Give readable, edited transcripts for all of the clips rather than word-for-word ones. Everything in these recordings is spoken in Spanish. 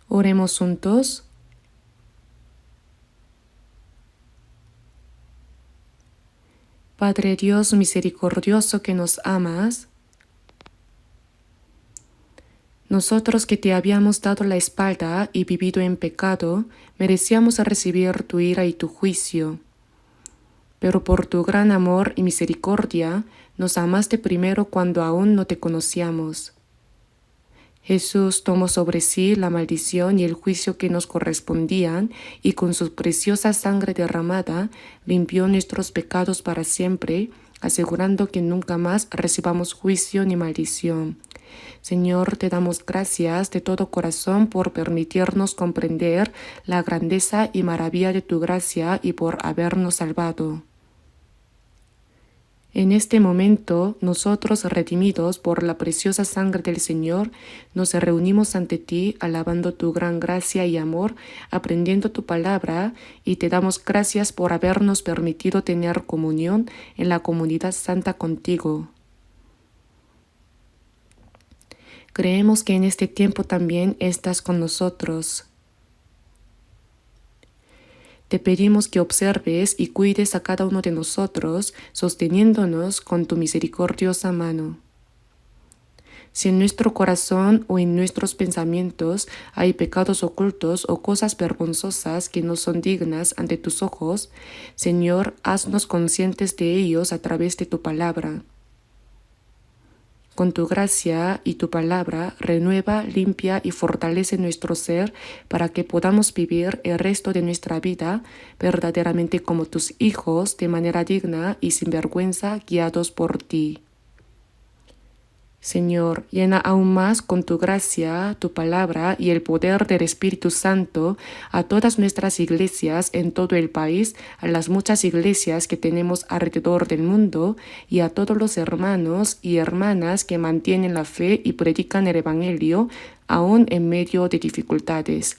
Oremos juntos. Padre Dios misericordioso que nos amas, nosotros que te habíamos dado la espalda y vivido en pecado, merecíamos recibir tu ira y tu juicio. Pero por tu gran amor y misericordia, nos amaste primero cuando aún no te conocíamos. Jesús tomó sobre sí la maldición y el juicio que nos correspondían y con su preciosa sangre derramada limpió nuestros pecados para siempre, asegurando que nunca más recibamos juicio ni maldición. Señor, te damos gracias de todo corazón por permitirnos comprender la grandeza y maravilla de tu gracia y por habernos salvado. En este momento, nosotros, redimidos por la preciosa sangre del Señor, nos reunimos ante ti, alabando tu gran gracia y amor, aprendiendo tu palabra, y te damos gracias por habernos permitido tener comunión en la comunidad santa contigo. Creemos que en este tiempo también estás con nosotros. Te pedimos que observes y cuides a cada uno de nosotros, sosteniéndonos con tu misericordiosa mano. Si en nuestro corazón o en nuestros pensamientos hay pecados ocultos o cosas vergonzosas que no son dignas ante tus ojos, Señor, haznos conscientes de ellos a través de tu palabra. Con tu gracia y tu palabra, renueva, limpia y fortalece nuestro ser para que podamos vivir el resto de nuestra vida verdaderamente como tus hijos, de manera digna y sin vergüenza, guiados por ti. Señor, llena aún más con tu gracia, tu palabra y el poder del Espíritu Santo a todas nuestras iglesias en todo el país, a las muchas iglesias que tenemos alrededor del mundo y a todos los hermanos y hermanas que mantienen la fe y predican el Evangelio aún en medio de dificultades.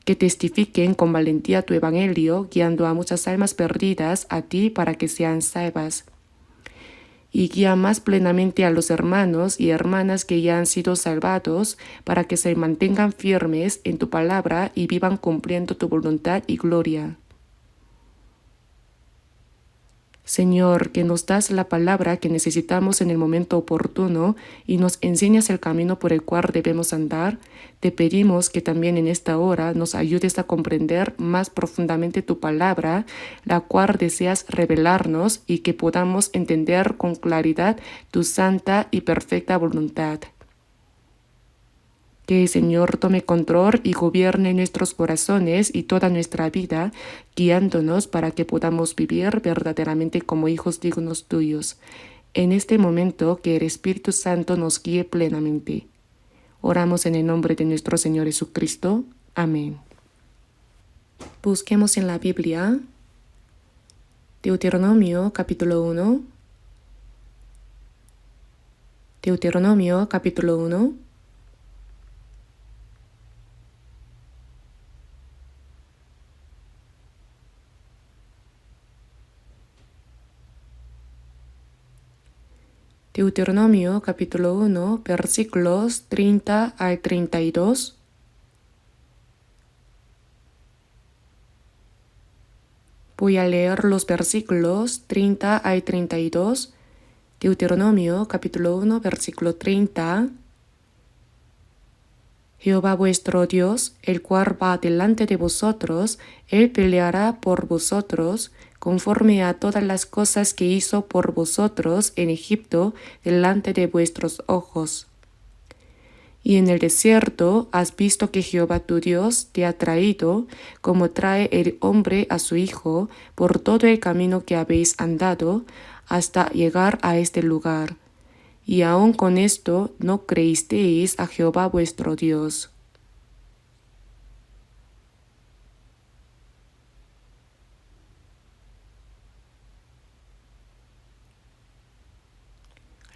Que testifiquen con valentía tu Evangelio, guiando a muchas almas perdidas a ti para que sean salvas. Y guía más plenamente a los hermanos y hermanas que ya han sido salvados para que se mantengan firmes en tu palabra y vivan cumpliendo tu voluntad y gloria. Señor, que nos das la palabra que necesitamos en el momento oportuno y nos enseñas el camino por el cual debemos andar, te pedimos que también en esta hora nos ayudes a comprender más profundamente tu palabra, la cual deseas revelarnos y que podamos entender con claridad tu santa y perfecta voluntad. Que el Señor tome control y gobierne nuestros corazones y toda nuestra vida, guiándonos para que podamos vivir verdaderamente como hijos dignos tuyos. En este momento, que el Espíritu Santo nos guíe plenamente. Oramos en el nombre de nuestro Señor Jesucristo. Amén. Busquemos en la Biblia Deuteronomio capítulo 1. Deuteronomio capítulo 1. Deuteronomio capítulo 1, versículos 30 al 32. Voy a leer los versículos 30 al 32. Deuteronomio capítulo 1, versículo 30. Jehová vuestro Dios, el cual va delante de vosotros, Él peleará por vosotros, conforme a todas las cosas que hizo por vosotros en Egipto delante de vuestros ojos. Y en el desierto has visto que Jehová tu Dios te ha traído, como trae el hombre a su hijo, por todo el camino que habéis andado, hasta llegar a este lugar. Y aun con esto no creísteis a Jehová vuestro Dios.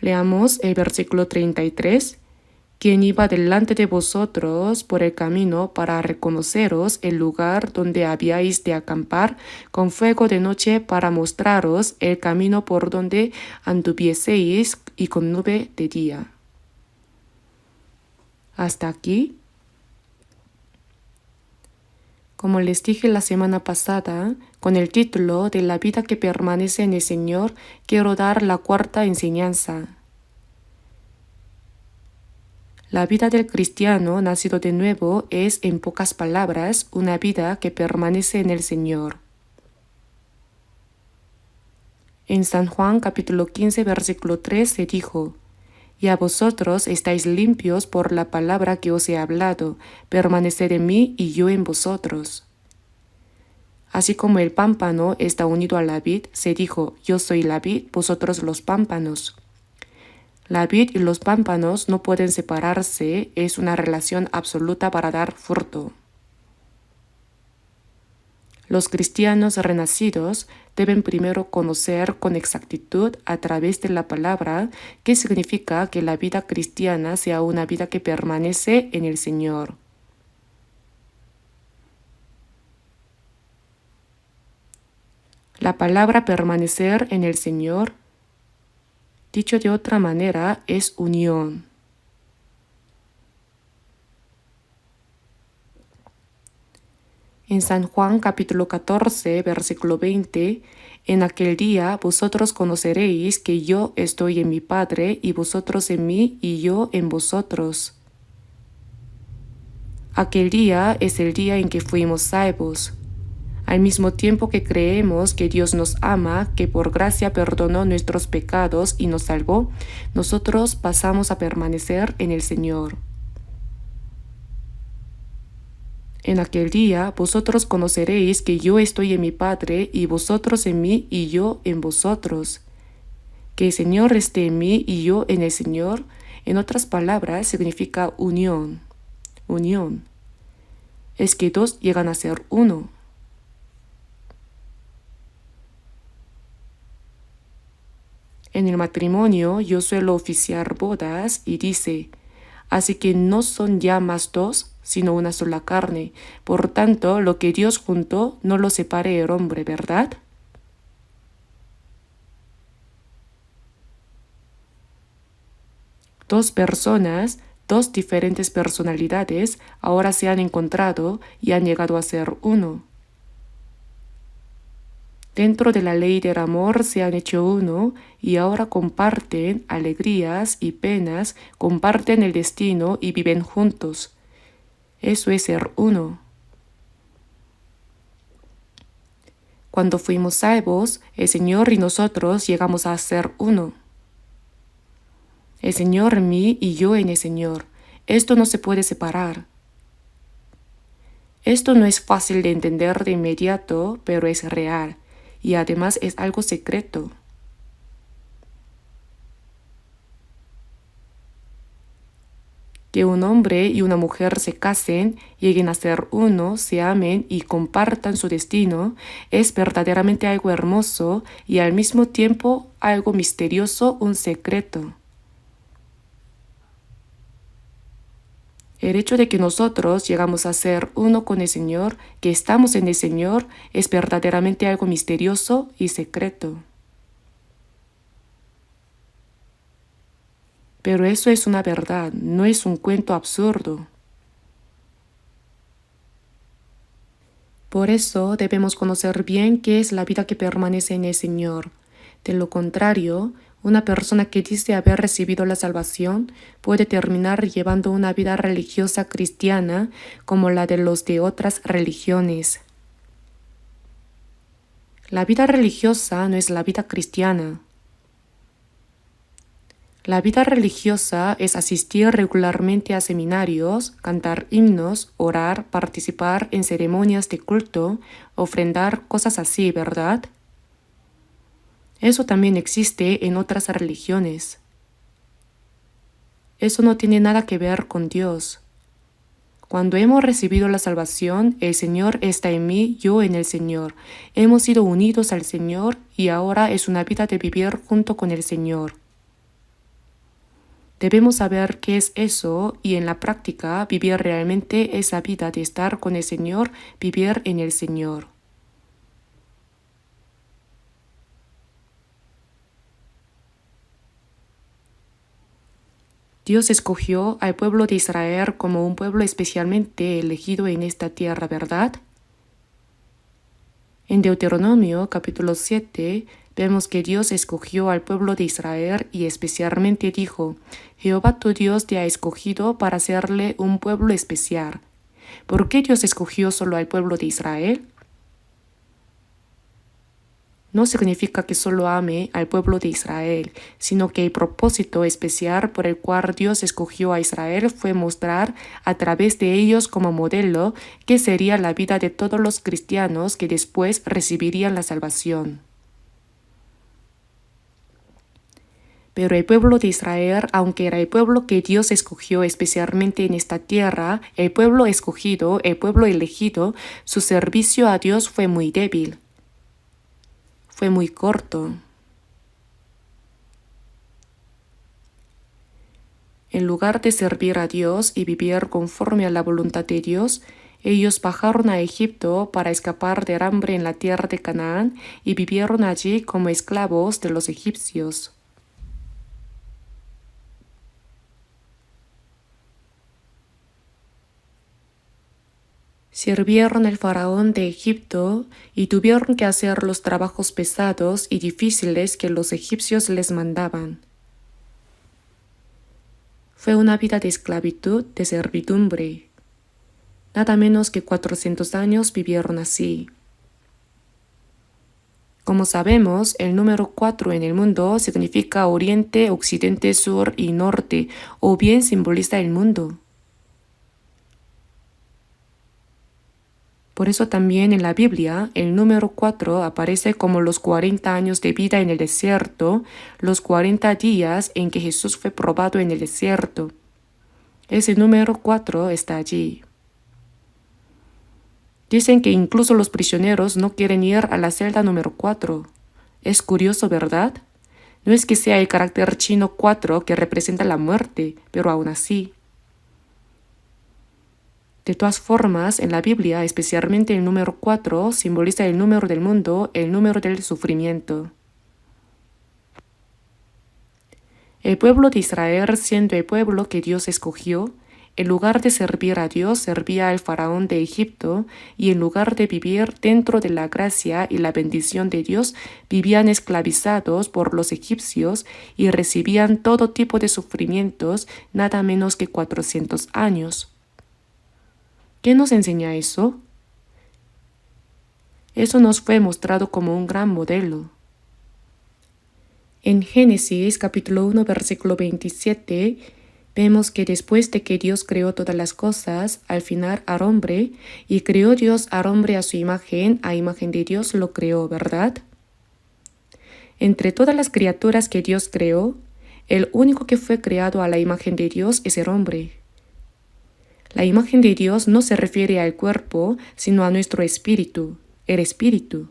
Leamos el versículo 33. Quien iba delante de vosotros por el camino para reconoceros el lugar donde habíais de acampar con fuego de noche para mostraros el camino por donde anduvieseis y con nube de día. Hasta aquí. Como les dije la semana pasada, con el título de La vida que permanece en el Señor, quiero dar la cuarta enseñanza. La vida del cristiano nacido de nuevo es, en pocas palabras, una vida que permanece en el Señor. En San Juan capítulo 15 versículo 3 se dijo: Y a vosotros estáis limpios por la palabra que os he hablado, permaneced en mí y yo en vosotros. Así como el pámpano está unido a la vid, se dijo: Yo soy la vid, vosotros los pámpanos. La vid y los pámpanos no pueden separarse, es una relación absoluta para dar fruto. Los cristianos renacidos deben primero conocer con exactitud a través de la palabra qué significa que la vida cristiana sea una vida que permanece en el Señor. La palabra permanecer en el Señor, dicho de otra manera, es unión. En San Juan capítulo 14, versículo 20, en aquel día vosotros conoceréis que yo estoy en mi Padre y vosotros en mí y yo en vosotros. Aquel día es el día en que fuimos salvos. Al mismo tiempo que creemos que Dios nos ama, que por gracia perdonó nuestros pecados y nos salvó, nosotros pasamos a permanecer en el Señor. En aquel día vosotros conoceréis que yo estoy en mi Padre y vosotros en mí y yo en vosotros. Que el Señor esté en mí y yo en el Señor, en otras palabras, significa unión. Unión. Es que dos llegan a ser uno. En el matrimonio yo suelo oficiar bodas y dice: así que no son ya más dos, sino una sola carne. Por tanto, lo que Dios juntó, no lo separe el hombre, ¿verdad? Dos personas, dos diferentes personalidades, ahora se han encontrado y han llegado a ser uno. Dentro de la ley del amor se han hecho uno y ahora comparten alegrías y penas, comparten el destino y viven juntos. Eso es ser uno. Cuando fuimos salvos, el Señor y nosotros llegamos a ser uno. El Señor en mí y yo en el Señor. Esto no se puede separar. Esto no es fácil de entender de inmediato, pero es real. Y además es algo secreto. Que un hombre y una mujer se casen, lleguen a ser uno, se amen y compartan su destino, es verdaderamente algo hermoso y al mismo tiempo algo misterioso, un secreto. El hecho de que nosotros llegamos a ser uno con el Señor, que estamos en el Señor, es verdaderamente algo misterioso y secreto. Pero eso es una verdad, no es un cuento absurdo. Por eso debemos conocer bien qué es la vida que permanece en el Señor. De lo contrario, una persona que dice haber recibido la salvación puede terminar llevando una vida religiosa cristiana como la de los de otras religiones. La vida religiosa no es la vida cristiana. La vida religiosa es asistir regularmente a seminarios, cantar himnos, orar, participar en ceremonias de culto, ofrendar, cosas así, ¿verdad? Eso también existe en otras religiones. Eso no tiene nada que ver con Dios. Cuando hemos recibido la salvación, el Señor está en mí, yo en el Señor. Hemos sido unidos al Señor y ahora es una vida de vivir junto con el Señor. Debemos saber qué es eso y en la práctica vivir realmente esa vida de estar con el Señor, vivir en el Señor. Dios escogió al pueblo de Israel como un pueblo especialmente elegido en esta tierra, ¿verdad? En Deuteronomio capítulo 7 vemos que Dios escogió al pueblo de Israel y especialmente dijo: Jehová tu Dios te ha escogido para hacerle un pueblo especial. ¿Por qué Dios escogió solo al pueblo de Israel? No significa que solo ame al pueblo de Israel, sino que el propósito especial por el cual Dios escogió a Israel fue mostrar a través de ellos como modelo qué sería la vida de todos los cristianos que después recibirían la salvación. Pero el pueblo de Israel, aunque era el pueblo que Dios escogió especialmente en esta tierra, el pueblo escogido, el pueblo elegido, su servicio a Dios fue muy débil. Fue muy corto. En lugar de servir a Dios y vivir conforme a la voluntad de Dios, ellos bajaron a Egipto para escapar del hambre en la tierra de Canaán y vivieron allí como esclavos de los egipcios. Sirvieron al faraón de Egipto y tuvieron que hacer los trabajos pesados y difíciles que los egipcios les mandaban. Fue una vida de esclavitud, de servidumbre. Nada menos que 400 años vivieron así. Como sabemos, el número 4 en el mundo significa oriente, occidente, sur y norte, o bien simboliza el mundo. Por eso también en la Biblia el número 4 aparece como los 40 años de vida en el desierto, los 40 días en que Jesús fue probado en el desierto. Ese número 4 está allí. Dicen que incluso los prisioneros no quieren ir a la celda número 4. Es curioso, ¿verdad? No es que sea el carácter chino 4 que representa la muerte, pero aún así. De todas formas, en la Biblia, especialmente el número 4, simboliza el número del mundo, el número del sufrimiento. El pueblo de Israel, siendo el pueblo que Dios escogió, en lugar de servir a Dios, servía al faraón de Egipto, y en lugar de vivir dentro de la gracia y la bendición de Dios, vivían esclavizados por los egipcios y recibían todo tipo de sufrimientos, nada menos que 400 años. ¿Qué nos enseña eso? Eso nos fue mostrado como un gran modelo. En Génesis capítulo 1 versículo 27 vemos que después de que Dios creó todas las cosas, al final al hombre, y creó Dios al hombre a su imagen, a imagen de Dios lo creó, ¿verdad? Entre todas las criaturas que Dios creó, el único que fue creado a la imagen de Dios es el hombre. La imagen de Dios no se refiere al cuerpo, sino a nuestro espíritu, el espíritu.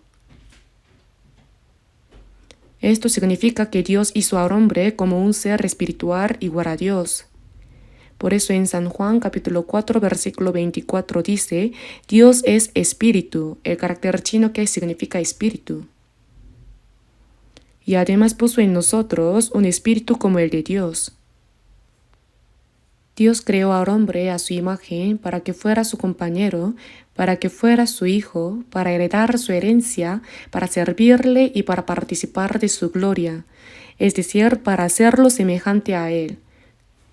Esto significa que Dios hizo al hombre como un ser espiritual igual a Dios. Por eso en San Juan capítulo 4 versículo 24 dice: Dios es espíritu, el carácter chino que significa espíritu. Y además puso en nosotros un espíritu como el de Dios. Dios creó al hombre a su imagen para que fuera su compañero, para que fuera su hijo, para heredar su herencia, para servirle y para participar de su gloria, es decir, para hacerlo semejante a él.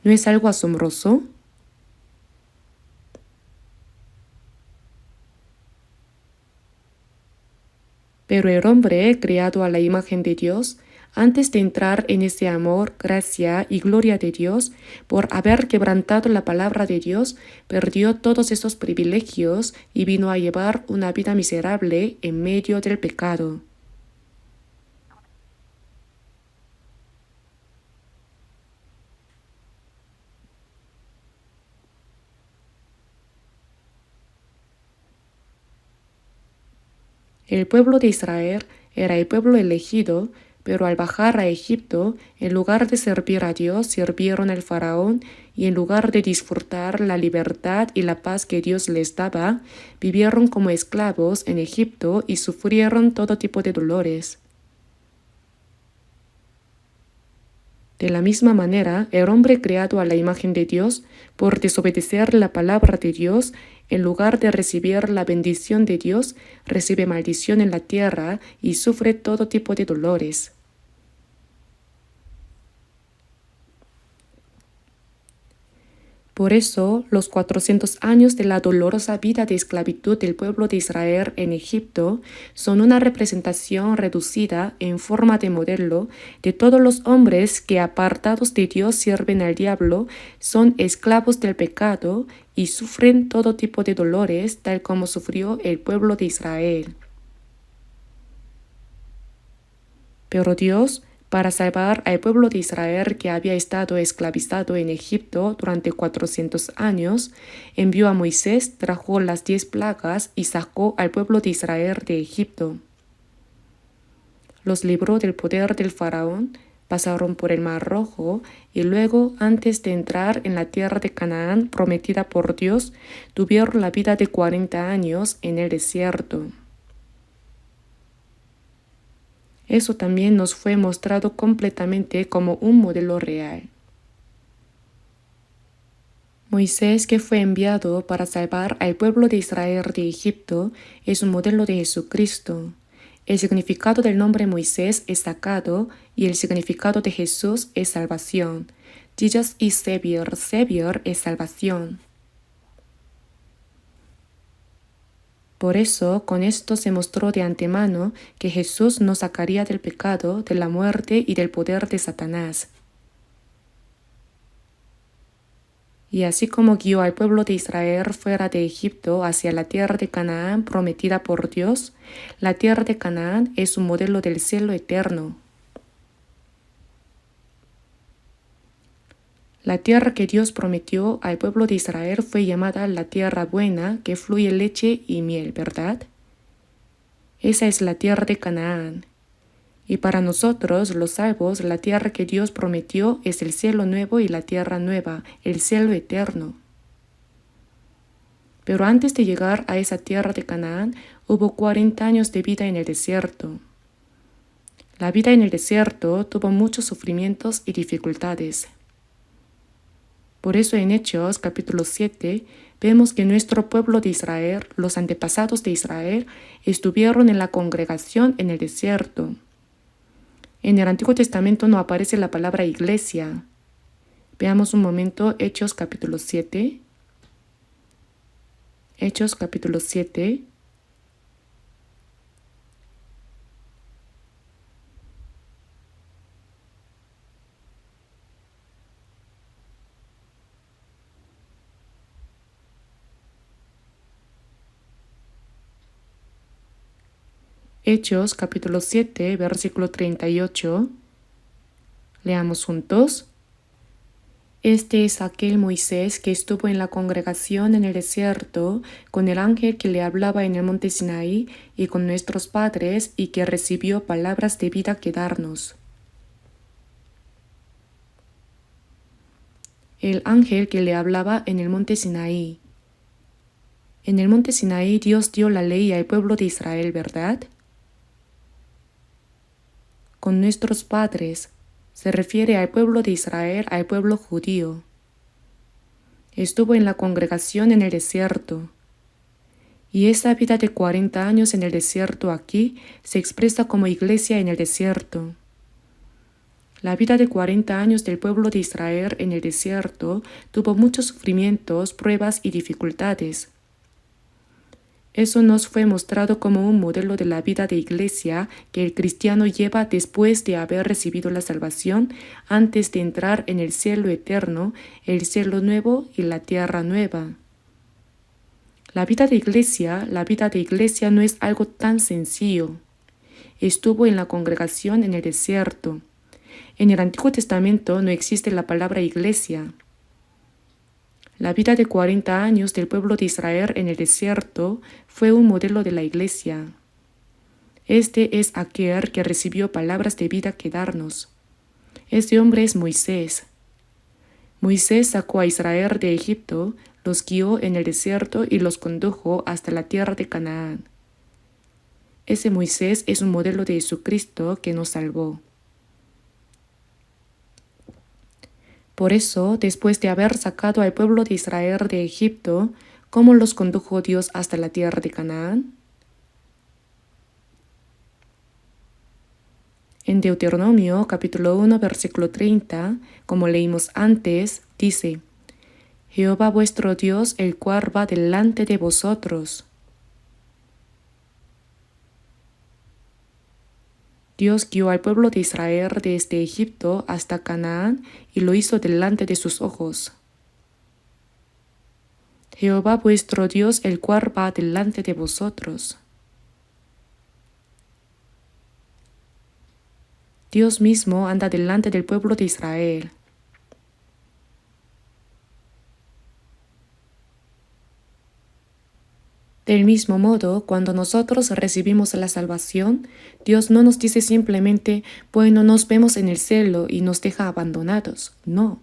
¿No es algo asombroso? Pero el hombre, creado a la imagen de Dios, antes de entrar en ese amor, gracia y gloria de Dios, por haber quebrantado la palabra de Dios, perdió todos esos privilegios y vino a llevar una vida miserable en medio del pecado. El pueblo de Israel era el pueblo elegido, pero al bajar a Egipto, en lugar de servir a Dios, sirvieron al faraón, y en lugar de disfrutar la libertad y la paz que Dios les daba, vivieron como esclavos en Egipto y sufrieron todo tipo de dolores. De la misma manera, el hombre creado a la imagen de Dios, por desobedecer la palabra de Dios, en lugar de recibir la bendición de Dios, recibe maldición en la tierra y sufre todo tipo de dolores. Por eso, los 400 años de la dolorosa vida de esclavitud del pueblo de Israel en Egipto son una representación reducida en forma de modelo de todos los hombres que, apartados de Dios, sirven al diablo, son esclavos del pecado y sufren todo tipo de dolores, tal como sufrió el pueblo de Israel. Pero Dios, para salvar al pueblo de Israel que había estado esclavizado en Egipto durante 400 años, envió a Moisés, trajo las 10 plagas y sacó al pueblo de Israel de Egipto. Los libró del poder del faraón, pasaron por el Mar Rojo y luego, antes de entrar en la tierra de Canaán prometida por Dios, tuvieron la vida de 40 años en el desierto. Eso también nos fue mostrado completamente como un modelo real. Moisés, que fue enviado para salvar al pueblo de Israel de Egipto, es un modelo de Jesucristo. El significado del nombre Moisés es sacado y el significado de Jesús es salvación. Jesus is Savior, Savior es salvación. Por eso, con esto se mostró de antemano que Jesús nos sacaría del pecado, de la muerte y del poder de Satanás. Y así como guió al pueblo de Israel fuera de Egipto hacia la tierra de Canaán prometida por Dios, la tierra de Canaán es un modelo del cielo eterno. La tierra que Dios prometió al pueblo de Israel fue llamada la tierra buena, que fluye leche y miel, ¿verdad? Esa es la tierra de Canaán. Y para nosotros, los salvos, la tierra que Dios prometió es el cielo nuevo y la tierra nueva, el cielo eterno. Pero antes de llegar a esa tierra de Canaán, hubo 40 años de vida en el desierto. La vida en el desierto tuvo muchos sufrimientos y dificultades. Por eso en Hechos capítulo 7 vemos que nuestro pueblo de Israel, los antepasados de Israel, estuvieron en la congregación en el desierto. En el Antiguo Testamento no aparece la palabra iglesia. Veamos un momento Hechos capítulo 7. Hechos capítulo 7. Hechos capítulo 7, versículo 38. Leamos juntos. Este es aquel Moisés que estuvo en la congregación en el desierto con el ángel que le hablaba en el monte Sinaí y con nuestros padres y que recibió palabras de vida que darnos. El ángel que le hablaba en el monte Sinaí. En el monte Sinaí Dios dio la ley al pueblo de Israel, ¿verdad? Con nuestros padres se refiere al pueblo de Israel, al pueblo judío. Estuvo en la congregación en el desierto. Y esa vida de 40 años en el desierto aquí se expresa como iglesia en el desierto. La vida de 40 años del pueblo de Israel en el desierto tuvo muchos sufrimientos, pruebas y dificultades. Eso nos fue mostrado como un modelo de la vida de iglesia que el cristiano lleva después de haber recibido la salvación, antes de entrar en el cielo eterno, el cielo nuevo y la tierra nueva. La vida de iglesia no es algo tan sencillo. Estuvo en la congregación en el desierto. En el Antiguo Testamento no existe la palabra iglesia. La vida de 40 años del pueblo de Israel en el desierto fue un modelo de la iglesia. Este es aquel que recibió palabras de vida que darnos. Este hombre es Moisés. Moisés sacó a Israel de Egipto, los guió en el desierto y los condujo hasta la tierra de Canaán. Ese Moisés es un modelo de Jesucristo que nos salvó. Por eso, después de haber sacado al pueblo de Israel de Egipto, ¿cómo los condujo Dios hasta la tierra de Canaán? En Deuteronomio capítulo 1 versículo 30, como leímos antes, dice: Jehová vuestro Dios, el cual va delante de vosotros. Dios guió al pueblo de Israel desde Egipto hasta Canaán y lo hizo delante de sus ojos. Jehová vuestro Dios, el cual va delante de vosotros. Dios mismo anda delante del pueblo de Israel. Del mismo modo, cuando nosotros recibimos la salvación, Dios no nos dice simplemente, bueno, nos vemos en el cielo y nos deja abandonados. No.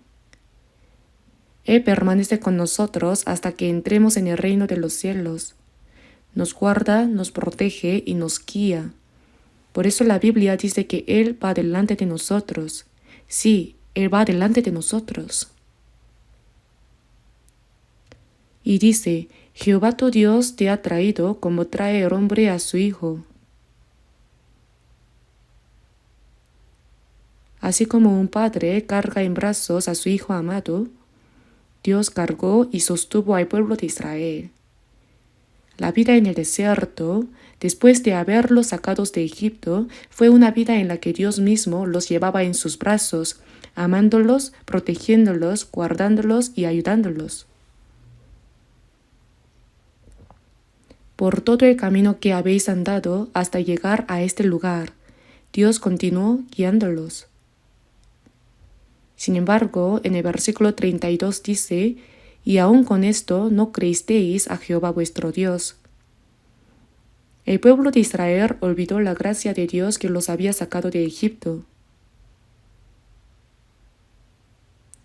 Él permanece con nosotros hasta que entremos en el reino de los cielos. Nos guarda, nos protege y nos guía. Por eso la Biblia dice que Él va delante de nosotros. Sí, Él va delante de nosotros. Y dice: Jehová tu Dios te ha traído como trae el hombre a su hijo. Así como un padre carga en brazos a su hijo amado, Dios cargó y sostuvo al pueblo de Israel. La vida en el desierto, después de haberlos sacados de Egipto, fue una vida en la que Dios mismo los llevaba en sus brazos, amándolos, protegiéndolos, guardándolos y ayudándolos. Por todo el camino que habéis andado hasta llegar a este lugar, Dios continuó guiándolos. Sin embargo, en el versículo 32 dice: y aun con esto no creísteis a Jehová vuestro Dios. El pueblo de Israel olvidó la gracia de Dios que los había sacado de Egipto.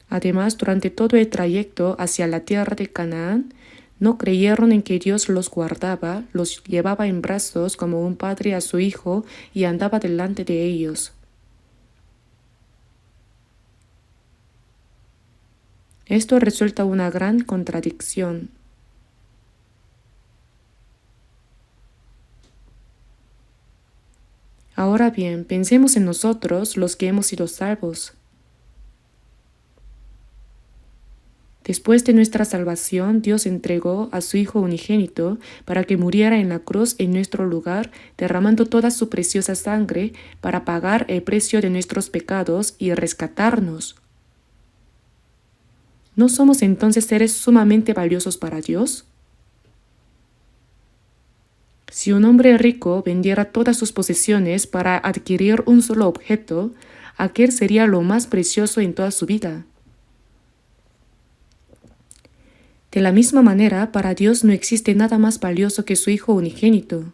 Además, durante todo el trayecto hacia la tierra de Canaán, no creyeron en que Dios los guardaba, los llevaba en brazos como un padre a su hijo y andaba delante de ellos. Esto resulta una gran contradicción. Ahora bien, pensemos en nosotros, los que hemos sido salvos. Después de nuestra salvación, Dios entregó a su Hijo unigénito para que muriera en la cruz en nuestro lugar, derramando toda su preciosa sangre para pagar el precio de nuestros pecados y rescatarnos. ¿No somos entonces seres sumamente valiosos para Dios? Si un hombre rico vendiera todas sus posesiones para adquirir un solo objeto, aquel sería lo más precioso en toda su vida. De la misma manera, para Dios no existe nada más valioso que su Hijo unigénito.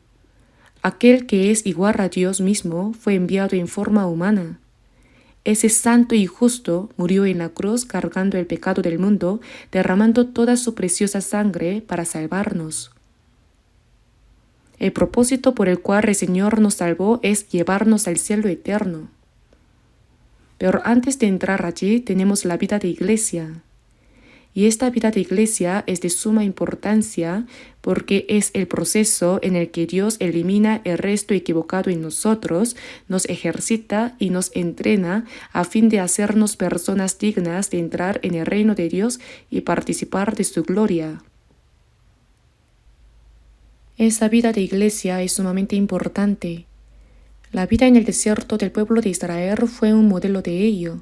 Aquel que es igual a Dios mismo fue enviado en forma humana. Ese santo y justo murió en la cruz cargando el pecado del mundo, derramando toda su preciosa sangre para salvarnos. El propósito por el cual el Señor nos salvó es llevarnos al cielo eterno. Pero antes de entrar allí tenemos la vida de iglesia. Y esta vida de iglesia es de suma importancia porque es el proceso en el que Dios elimina el resto equivocado en nosotros, nos ejercita y nos entrena a fin de hacernos personas dignas de entrar en el reino de Dios y participar de su gloria. Esa vida de iglesia es sumamente importante. La vida en el desierto del pueblo de Israel fue un modelo de ello.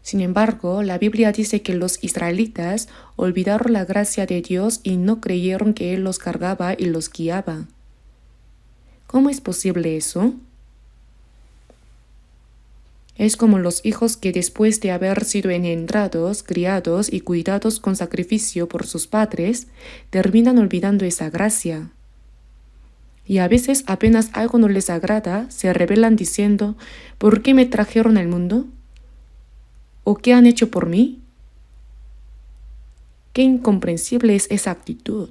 Sin embargo, la Biblia dice que los israelitas olvidaron la gracia de Dios y no creyeron que Él los cargaba y los guiaba. ¿Cómo es posible eso? Es como los hijos que después de haber sido engendrados, criados y cuidados con sacrificio por sus padres, terminan olvidando esa gracia. Y a veces apenas algo no les agrada, se rebelan diciendo: ¿por qué me trajeron al mundo? ¿O qué han hecho por mí? Qué incomprensible es esa actitud.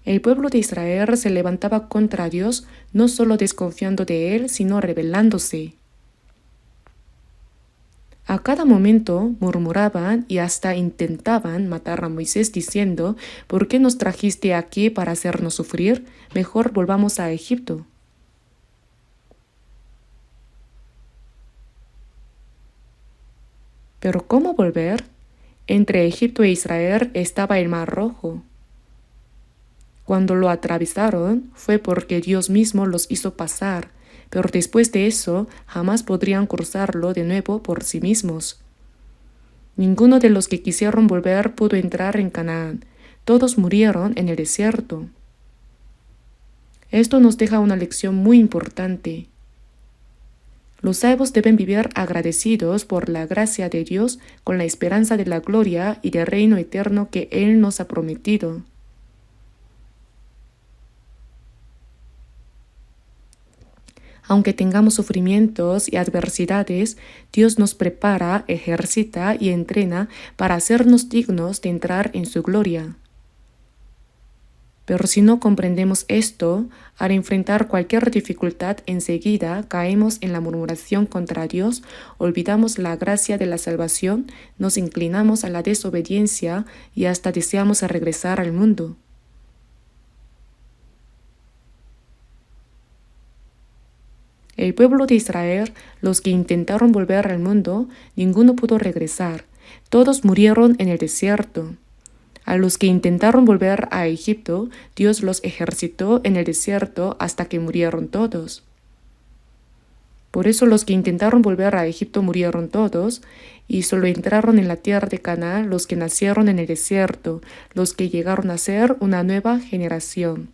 El pueblo de Israel se levantaba contra Dios, no solo desconfiando de Él, sino rebelándose. A cada momento murmuraban y hasta intentaban matar a Moisés diciendo: ¿por qué nos trajiste aquí para hacernos sufrir? Mejor volvamos a Egipto. Pero ¿cómo volver? Entre Egipto e Israel estaba el Mar Rojo. Cuando lo atravesaron fue porque Dios mismo los hizo pasar, pero después de eso jamás podrían cruzarlo de nuevo por sí mismos. Ninguno de los que quisieron volver pudo entrar en Canaán. Todos murieron en el desierto. Esto nos deja una lección muy importante. Los salvos deben vivir agradecidos por la gracia de Dios con la esperanza de la gloria y del reino eterno que Él nos ha prometido. Aunque tengamos sufrimientos y adversidades, Dios nos prepara, ejercita y entrena para hacernos dignos de entrar en su gloria. Pero si no comprendemos esto, al enfrentar cualquier dificultad enseguida caemos en la murmuración contra Dios, olvidamos la gracia de la salvación, nos inclinamos a la desobediencia y hasta deseamos regresar al mundo. El pueblo de Israel, los que intentaron volver al mundo, ninguno pudo regresar. Todos murieron en el desierto. A los que intentaron volver a Egipto, Dios los ejercitó en el desierto hasta que murieron todos. Por eso los que intentaron volver a Egipto murieron todos, y solo entraron en la tierra de Canaán los que nacieron en el desierto, los que llegaron a ser una nueva generación.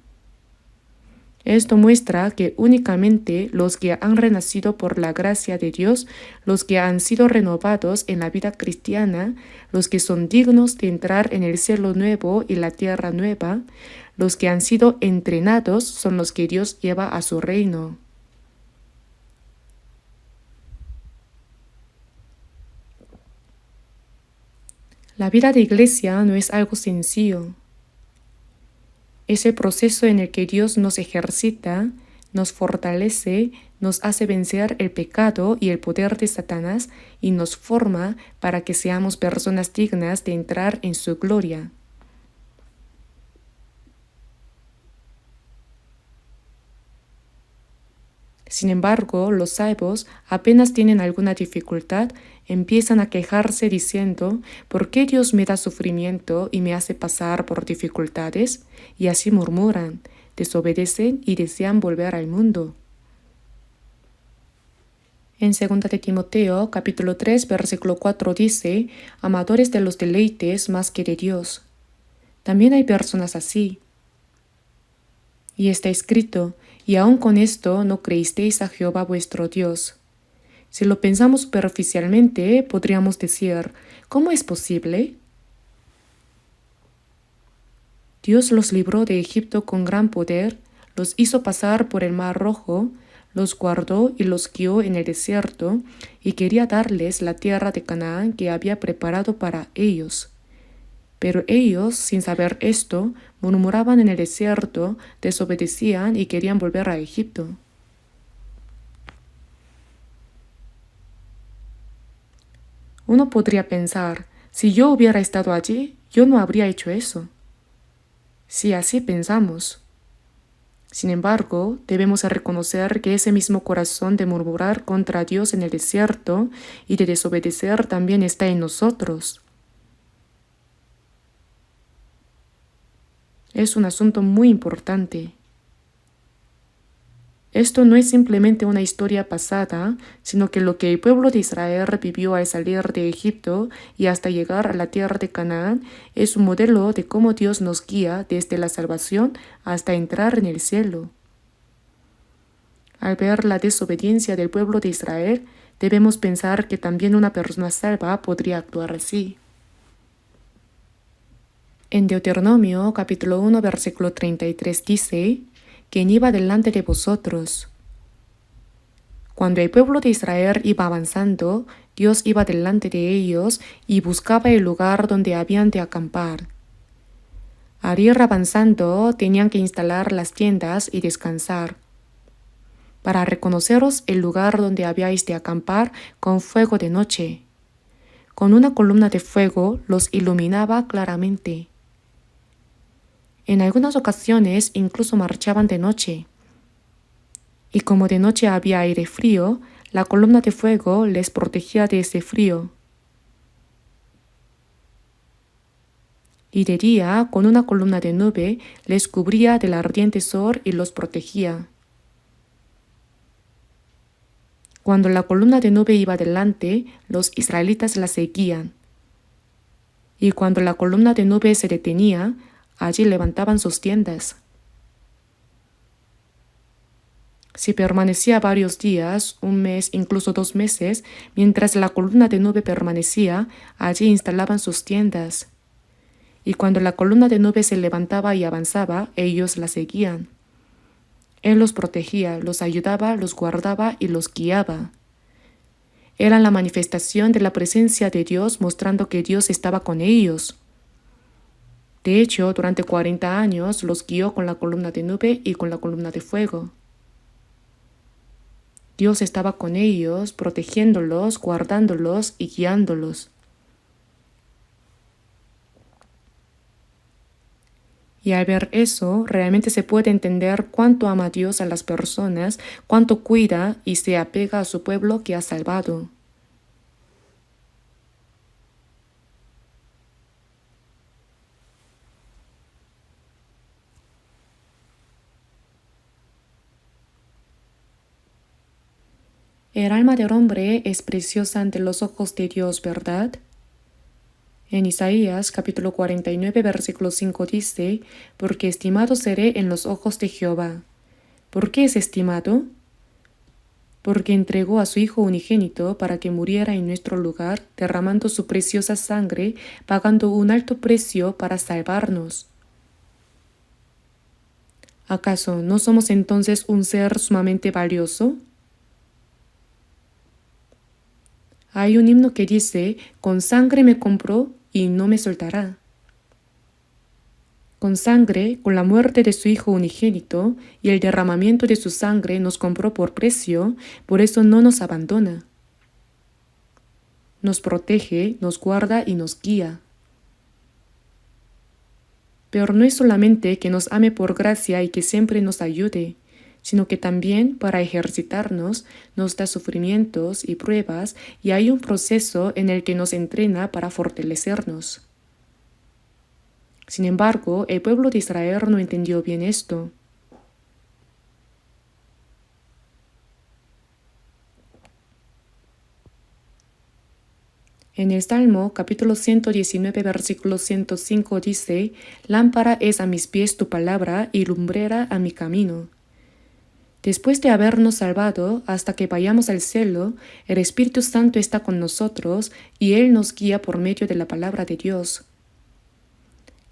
Esto muestra que únicamente los que han renacido por la gracia de Dios, los que han sido renovados en la vida cristiana, los que son dignos de entrar en el cielo nuevo y la tierra nueva, los que han sido entrenados son los que Dios lleva a su reino. La vida de iglesia no es algo sencillo. Es el proceso en el que Dios nos ejercita, nos fortalece, nos hace vencer el pecado y el poder de Satanás y nos forma para que seamos personas dignas de entrar en su gloria. Sin embargo, los salvos apenas tienen alguna dificultad, empiezan a quejarse diciendo: ¿por qué Dios me da sufrimiento y me hace pasar por dificultades? Y así murmuran, desobedecen y desean volver al mundo. En 2 de Timoteo, capítulo 3, versículo 4 dice: amadores de los deleites más que de Dios. También hay personas así. Y está escrito: y aun con esto no creísteis a Jehová vuestro Dios. Si lo pensamos superficialmente, podríamos decir: ¿cómo es posible? Dios los libró de Egipto con gran poder, los hizo pasar por el Mar Rojo, los guardó y los guió en el desierto, y quería darles la tierra de Canaán que había preparado para ellos. Pero ellos, sin saber esto, murmuraban en el desierto, desobedecían y querían volver a Egipto. Uno podría pensar: si yo hubiera estado allí, yo no habría hecho eso. Sí, así pensamos. Sin embargo, debemos reconocer que ese mismo corazón de murmurar contra Dios en el desierto y de desobedecer también está en nosotros. Es un asunto muy importante. Esto no es simplemente una historia pasada, sino que lo que el pueblo de Israel vivió al salir de Egipto y hasta llegar a la tierra de Canaán es un modelo de cómo Dios nos guía desde la salvación hasta entrar en el cielo. Al ver la desobediencia del pueblo de Israel, debemos pensar que también una persona salva podría actuar así. En Deuteronomio capítulo 1 versículo 33 dice: ¿quién iba delante de vosotros? Cuando el pueblo de Israel iba avanzando, Dios iba delante de ellos y buscaba el lugar donde habían de acampar. Al ir avanzando, tenían que instalar las tiendas y descansar, para reconoceros el lugar donde habíais de acampar con fuego de noche. Con una columna de fuego los iluminaba claramente. En algunas ocasiones incluso marchaban de noche. Y como de noche había aire frío, la columna de fuego les protegía de ese frío. Y de día, con una columna de nube, les cubría del ardiente sol y los protegía. Cuando la columna de nube iba delante, los israelitas la seguían. Y cuando la columna de nube se detenía, allí levantaban sus tiendas. Si permanecía varios días, un mes, incluso 2 meses, mientras la columna de nube permanecía, allí instalaban sus tiendas. Y cuando la columna de nube se levantaba y avanzaba, ellos la seguían. Él los protegía, los ayudaba, los guardaba y los guiaba. Era la manifestación de la presencia de Dios, mostrando que Dios estaba con ellos. De hecho, durante 40 años los guió con la columna de nube y con la columna de fuego. Dios estaba con ellos, protegiéndolos, guardándolos y guiándolos. Y al ver eso, realmente se puede entender cuánto ama Dios a las personas, cuánto cuida y se apega a su pueblo que ha salvado. El alma del hombre es preciosa ante los ojos de Dios, ¿verdad? En Isaías capítulo 49 versículo 5 dice, porque estimado seré en los ojos de Jehová. ¿Por qué es estimado? Porque entregó a su Hijo unigénito para que muriera en nuestro lugar, derramando su preciosa sangre, pagando un alto precio para salvarnos. ¿Acaso no somos entonces un ser sumamente valioso? Hay un himno que dice, con sangre me compró y no me soltará. Con sangre, con la muerte de su Hijo unigénito y el derramamiento de su sangre nos compró por precio, por eso no nos abandona. Nos protege, nos guarda y nos guía. Pero no es solamente que nos ame por gracia y que siempre nos ayude, sino que también para ejercitarnos nos da sufrimientos y pruebas y hay un proceso en el que nos entrena para fortalecernos. Sin embargo, el pueblo de Israel no entendió bien esto. En el Salmo capítulo 119 versículo 105 dice, lámpara es a mis pies tu palabra y lumbrera a mi camino. Después de habernos salvado hasta que vayamos al cielo, el Espíritu Santo está con nosotros y Él nos guía por medio de la palabra de Dios.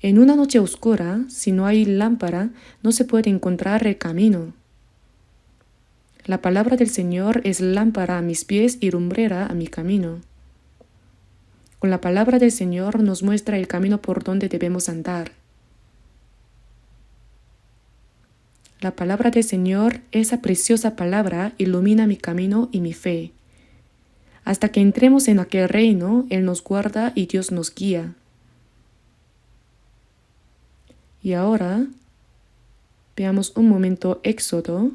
En una noche oscura, si no hay lámpara, no se puede encontrar el camino. La palabra del Señor es lámpara a mis pies y lumbrera a mi camino. Con la palabra del Señor nos muestra el camino por donde debemos andar. La palabra del Señor, esa preciosa palabra, ilumina mi camino y mi fe. Hasta que entremos en aquel reino, Él nos guarda y Dios nos guía. Y ahora, veamos un momento Éxodo.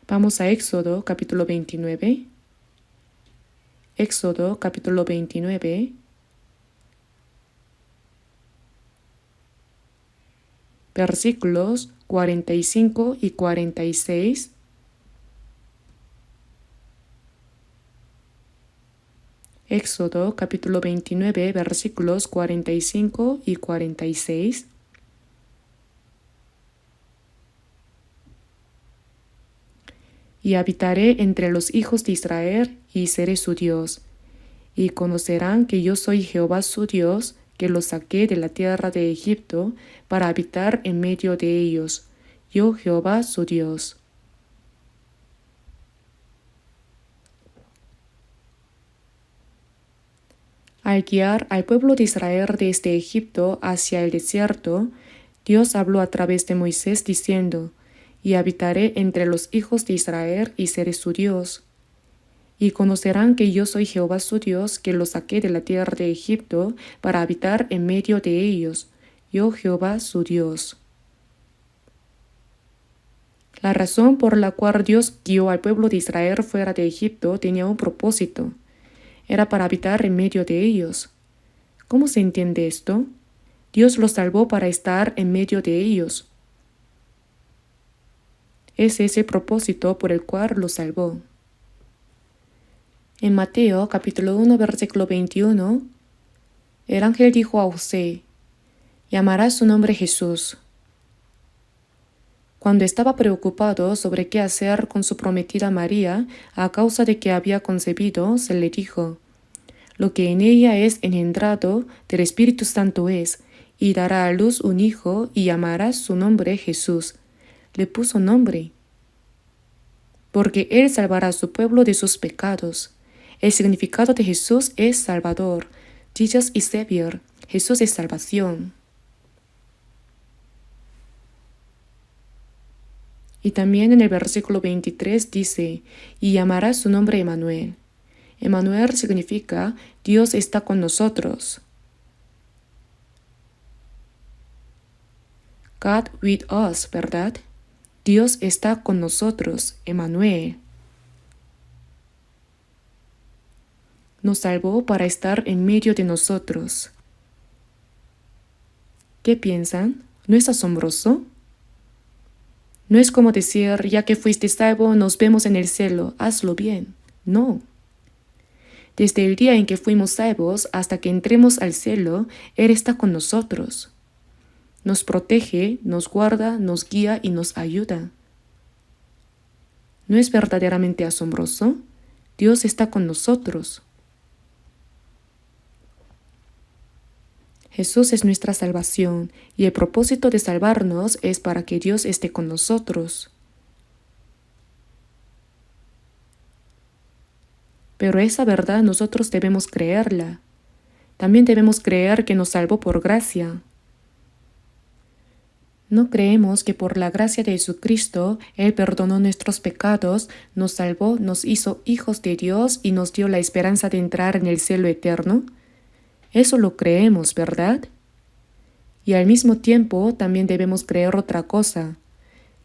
Vamos a Éxodo capítulo 29. Éxodo capítulo 29. Versículos 45 y 46. Éxodo capítulo 29 versículos 45 y 46. Y habitaré entre los hijos de Israel y seré su Dios. Y conocerán que yo soy Jehová su Dios, que los saqué de la tierra de Egipto para habitar en medio de ellos. Yo Jehová su Dios. Al guiar al pueblo de Israel desde Egipto hacia el desierto, Dios habló a través de Moisés diciendo: «Y habitaré entre los hijos de Israel y seré su Dios. Y conocerán que yo soy Jehová su Dios, que los saqué de la tierra de Egipto para habitar en medio de ellos, yo Jehová su Dios». La razón por la cual Dios guió al pueblo de Israel fuera de Egipto tenía un propósito. Era para habitar en medio de ellos. ¿Cómo se entiende esto? Dios los salvó para estar en medio de ellos. Ese es el propósito por el cual los salvó. En Mateo capítulo 1 versículo 21, el ángel dijo a José: «Llamarás su nombre Jesús». Cuando estaba preocupado sobre qué hacer con su prometida María a causa de que había concebido, se le dijo: «Lo que en ella es engendrado del Espíritu Santo es, y dará a luz un hijo y llamará su nombre Jesús». Le puso nombre, porque él salvará a su pueblo de sus pecados. El significado de Jesús es Salvador. Jesus is Savior. Jesús es salvación. Y también en el versículo 23 dice: «Y llamará su nombre Emmanuel». Emmanuel significa Dios está con nosotros. God with us, ¿verdad? Dios está con nosotros, Emmanuel. Nos salvó para estar en medio de nosotros. ¿Qué piensan? ¿No es asombroso? No es como decir: «Ya que fuiste salvo, nos vemos en el cielo, hazlo bien». No. Desde el día en que fuimos salvos hasta que entremos al cielo, Él está con nosotros. Nos protege, nos guarda, nos guía y nos ayuda. ¿No es verdaderamente asombroso? Dios está con nosotros. Jesús es nuestra salvación, y el propósito de salvarnos es para que Dios esté con nosotros. Pero esa verdad nosotros debemos creerla. También debemos creer que nos salvó por gracia. No creemos que por la gracia de Jesucristo Él perdonó nuestros pecados, nos salvó, nos hizo hijos de Dios y nos dio la esperanza de entrar en el cielo eterno. Eso lo creemos, ¿verdad? Y al mismo tiempo también debemos creer otra cosa,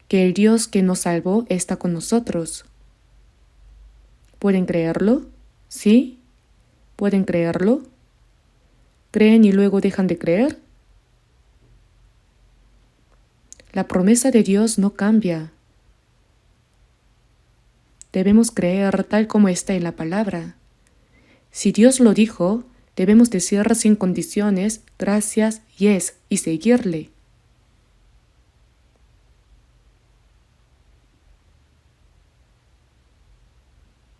que el Dios que nos salvó está con nosotros. ¿Pueden creerlo? ¿Sí? ¿Pueden creerlo? ¿Creen y luego dejan de creer? La promesa de Dios no cambia. Debemos creer tal como está en la palabra. Si Dios lo dijo, debemos decir sin condiciones: gracias, yes, y seguirle.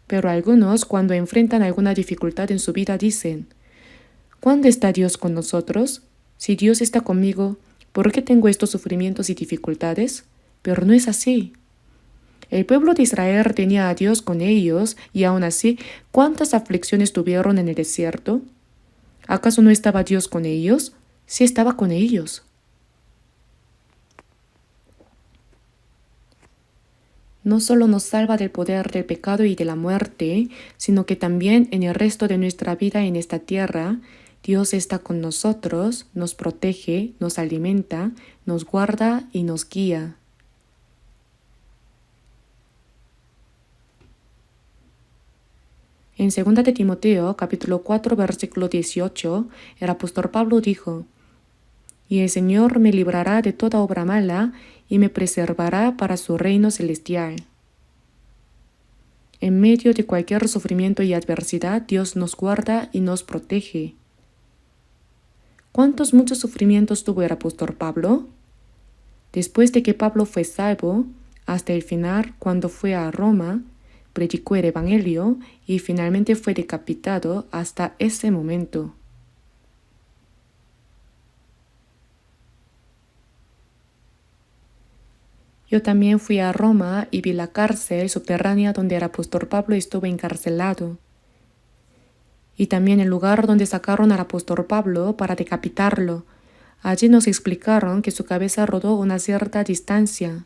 Pero algunos, cuando enfrentan alguna dificultad en su vida, dicen: ¿cuándo está Dios con nosotros? Si Dios está conmigo, ¿por qué tengo estos sufrimientos y dificultades? Pero no es así. El pueblo de Israel tenía a Dios con ellos, y aún así, ¿cuántas aflicciones tuvieron en el desierto? ¿Acaso no estaba Dios con ellos? Sí estaba con ellos. No solo nos salva del poder del pecado y de la muerte, sino que también en el resto de nuestra vida en esta tierra, Dios está con nosotros, nos protege, nos alimenta, nos guarda y nos guía. En 2 de Timoteo, capítulo 4, versículo 18, el apóstol Pablo dijo: «Y el Señor me librará de toda obra mala y me preservará para su reino celestial». En medio de cualquier sufrimiento y adversidad, Dios nos guarda y nos protege. ¿Cuántos muchos sufrimientos tuvo el apóstol Pablo? Después de que Pablo fue salvo, hasta el final, cuando fue a Roma, predicó el Evangelio y finalmente fue decapitado hasta ese momento. Yo también fui a Roma y vi la cárcel subterránea donde el apóstol Pablo estuvo encarcelado. y también el lugar donde sacaron al apóstol Pablo para decapitarlo. Allí nos explicaron que su cabeza rodó una cierta distancia.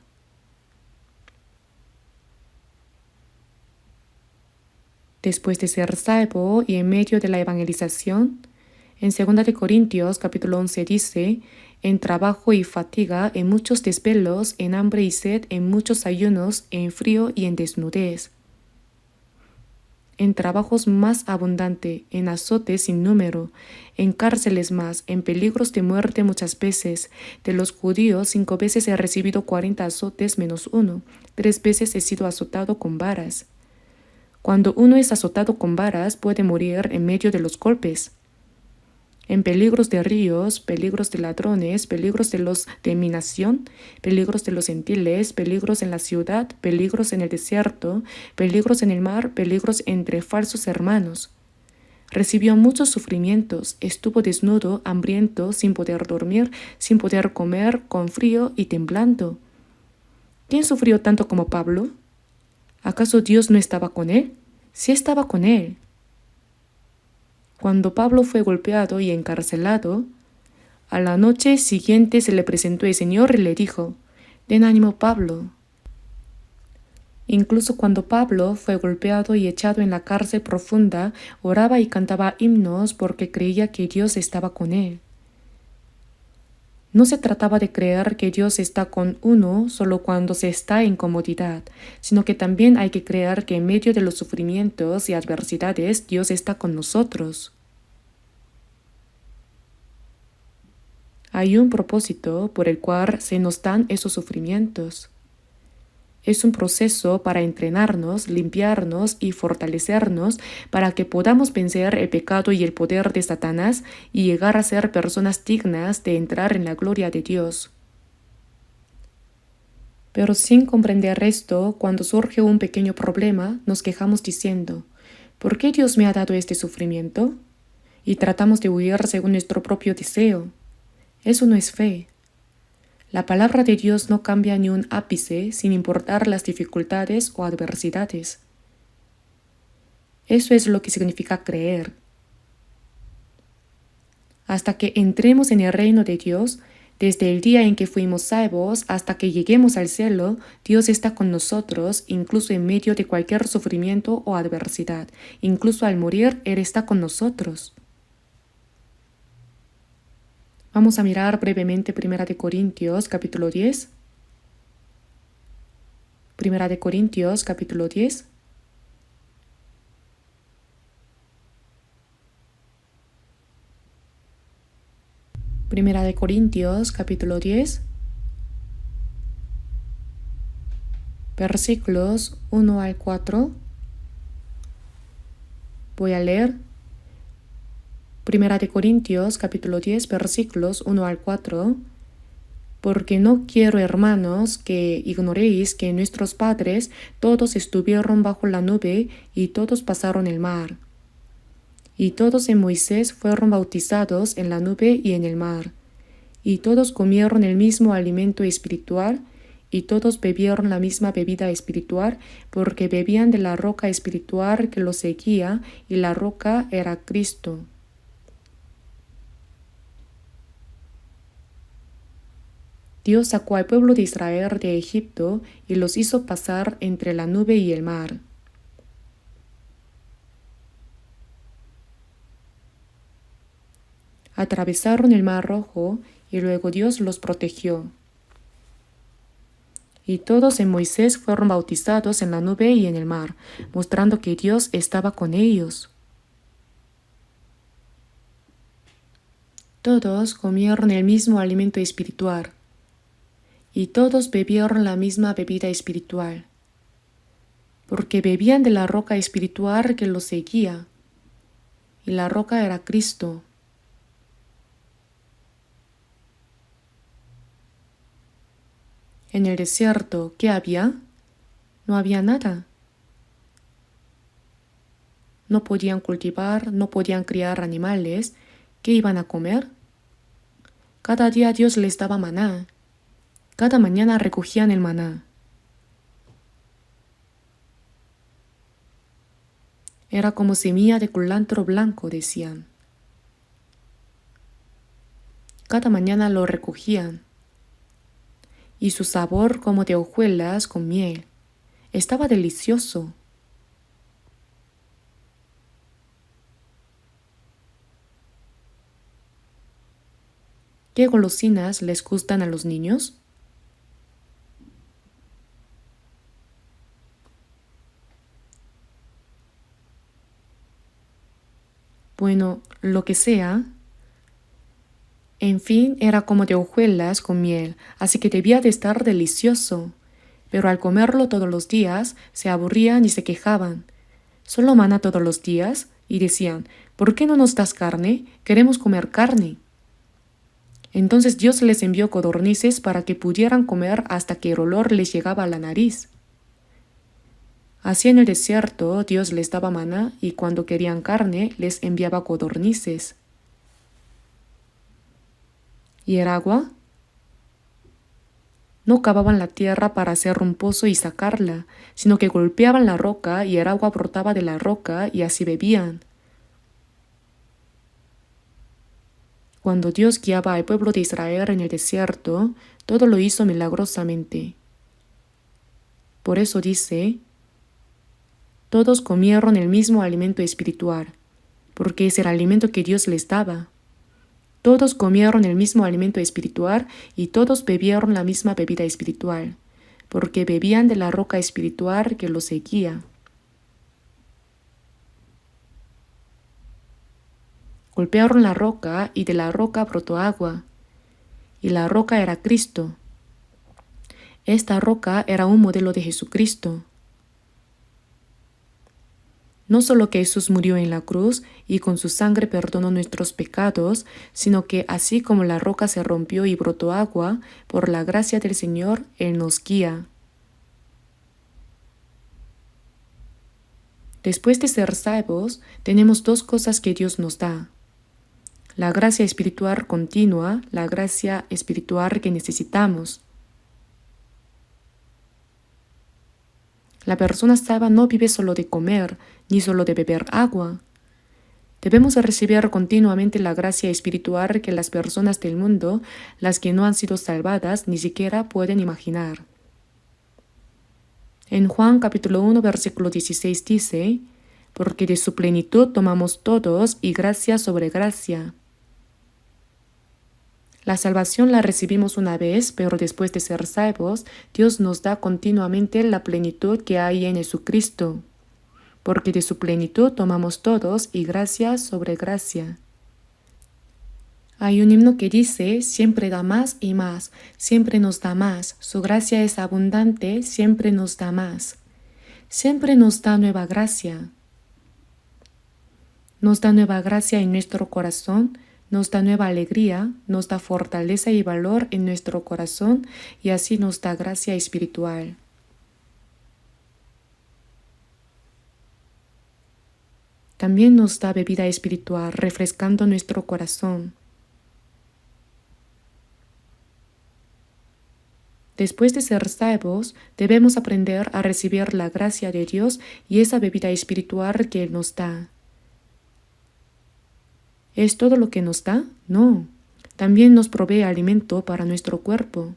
Después de ser salvo y en medio de la evangelización, en 2 de Corintios capítulo 11 dice, en trabajo y fatiga, en muchos desvelos, en hambre y sed, en muchos ayunos, en frío y en desnudez. En trabajos más abundante, en azotes sin número, en cárceles más, en peligros de muerte muchas veces. De los judíos 5 veces he recibido 40 azotes menos 1, 3 veces he sido azotado con varas. Cuando uno es azotado con varas puede morir en medio de los golpes. En peligros de ríos, peligros de ladrones, peligros de mi nación, peligros de los gentiles, peligros en la ciudad, peligros en el desierto, peligros en el mar, peligros entre falsos hermanos. Recibió muchos sufrimientos, estuvo desnudo, hambriento, sin poder dormir, sin poder comer, con frío y temblando. ¿Quién sufrió tanto como Pablo? ¿Acaso Dios no estaba con él? Sí estaba con él. Cuando Pablo fue golpeado y encarcelado, a la noche siguiente se le presentó el Señor y le dijo, «Ten ánimo, Pablo». Incluso cuando Pablo fue golpeado y echado en la cárcel profunda, oraba y cantaba himnos porque creía que Dios estaba con él. No se trataba de creer que Dios está con uno solo cuando se está en comodidad, sino que también hay que creer que en medio de los sufrimientos y adversidades Dios está con nosotros. Hay un propósito por el cual se nos dan esos sufrimientos. Es un proceso para entrenarnos, limpiarnos y fortalecernos para que podamos vencer el pecado y el poder de Satanás y llegar a ser personas dignas de entrar en la gloria de Dios. Pero sin comprender esto, cuando surge un pequeño problema, nos quejamos diciendo, ¿por qué Dios me ha dado este sufrimiento? Y tratamos de huir según nuestro propio deseo. Eso no es fe. La palabra de Dios no cambia ni un ápice sin importar las dificultades o adversidades. Eso es lo que significa creer. Hasta que entremos en el reino de Dios, desde el día en que fuimos salvos hasta que lleguemos al cielo, Dios está con nosotros, incluso en medio de cualquier sufrimiento o adversidad. Incluso al morir, Él está con nosotros. Vamos a mirar brevemente 1 de Corintios capítulo 10. 1 de Corintios capítulo 10. Primera de Corintios capítulo 10. Versículos 1 al 4. Voy a leer. Primera de Corintios capítulo 10 versículos 1 al 4. Porque no quiero, hermanos, que ignoréis que nuestros padres todos estuvieron bajo la nube y todos pasaron el mar. Y todos en Moisés fueron bautizados en la nube y en el mar. Y todos comieron el mismo alimento espiritual y todos bebieron la misma bebida espiritual porque bebían de la roca espiritual que los seguía y la roca era Cristo. Dios sacó al pueblo de Israel de Egipto y los hizo pasar entre la nube y el mar. Atravesaron el mar Rojo y luego Dios los protegió. Y todos en Moisés fueron bautizados en la nube y en el mar, mostrando que Dios estaba con ellos. Todos comieron el mismo alimento espiritual. Y todos bebieron la misma bebida espiritual, porque bebían de la roca espiritual que los seguía, y la roca era Cristo. En el desierto, ¿qué había? No había nada. No podían cultivar, no podían criar animales. ¿Qué iban a comer? Cada día Dios les daba maná. Cada mañana recogían el maná. Era como semilla de culantro blanco, decían. Cada mañana lo recogían, y su sabor como de hojuelas con miel. Estaba delicioso. ¿Qué golosinas les gustan a los niños? Bueno, lo que sea. En fin, era como de hojuelas con miel, así que debía de estar delicioso. Pero al comerlo todos los días, se aburrían y se quejaban. ¿Solo maná todos los días? Y decían, ¿por qué no nos das carne? Queremos comer carne. Entonces Dios les envió codornices para que pudieran comer hasta que el olor les llegaba a la nariz. Así en el desierto Dios les daba maná y cuando querían carne les enviaba codornices. ¿Y el agua? No cavaban la tierra para hacer un pozo y sacarla, sino que golpeaban la roca y el agua brotaba de la roca y así bebían. Cuando Dios guiaba al pueblo de Israel en el desierto, todo lo hizo milagrosamente. Por eso dice, todos comieron el mismo alimento espiritual, porque es el alimento que Dios les daba. Todos comieron el mismo alimento espiritual y todos bebieron la misma bebida espiritual, porque bebían de la roca espiritual que los seguía. Golpearon la roca y de la roca brotó agua, y la roca era Cristo. Esta roca era un modelo de Jesucristo. No solo que Jesús murió en la cruz y con su sangre perdonó nuestros pecados, sino que así como la roca se rompió y brotó agua, por la gracia del Señor, Él nos guía. Después de ser salvos, tenemos dos cosas que Dios nos da. La gracia espiritual continua, la gracia espiritual que necesitamos. La persona salva no vive solo de comer, ni solo de beber agua. Debemos recibir continuamente la gracia espiritual que las personas del mundo, las que no han sido salvadas, ni siquiera pueden imaginar. En Juan capítulo 1, versículo 16 dice, porque de su plenitud tomamos todos y gracia sobre gracia. La salvación la recibimos una vez, pero después de ser salvos, Dios nos da continuamente la plenitud que hay en Jesucristo, porque de su plenitud tomamos todos y gracia sobre gracia. Hay un himno que dice, siempre da más y más, siempre nos da más, su gracia es abundante, siempre nos da más. Siempre nos da nueva gracia. Nos da nueva gracia en nuestro corazón, nos da nueva alegría, nos da fortaleza y valor en nuestro corazón y así nos da gracia espiritual. También nos da bebida espiritual, refrescando nuestro corazón. Después de ser salvos, debemos aprender a recibir la gracia de Dios y esa bebida espiritual que Él nos da. ¿Es todo lo que nos da? No. También nos provee alimento para nuestro cuerpo.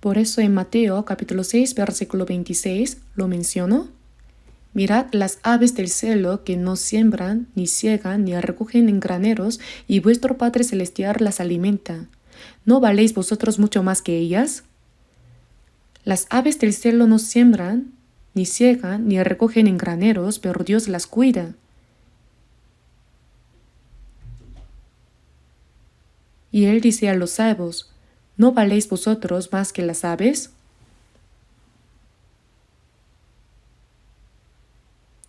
Por eso en Mateo capítulo 6, versículo 26 lo menciono. Mirad las aves del cielo que no siembran, ni ciegan, ni recogen en graneros, y vuestro Padre Celestial las alimenta. ¿No valéis vosotros mucho más que ellas? Las aves del cielo no siembran, ni ciegan, ni recogen en graneros, pero Dios las cuida. Y Él dice a los salvos, ¿no valéis vosotros más que las aves?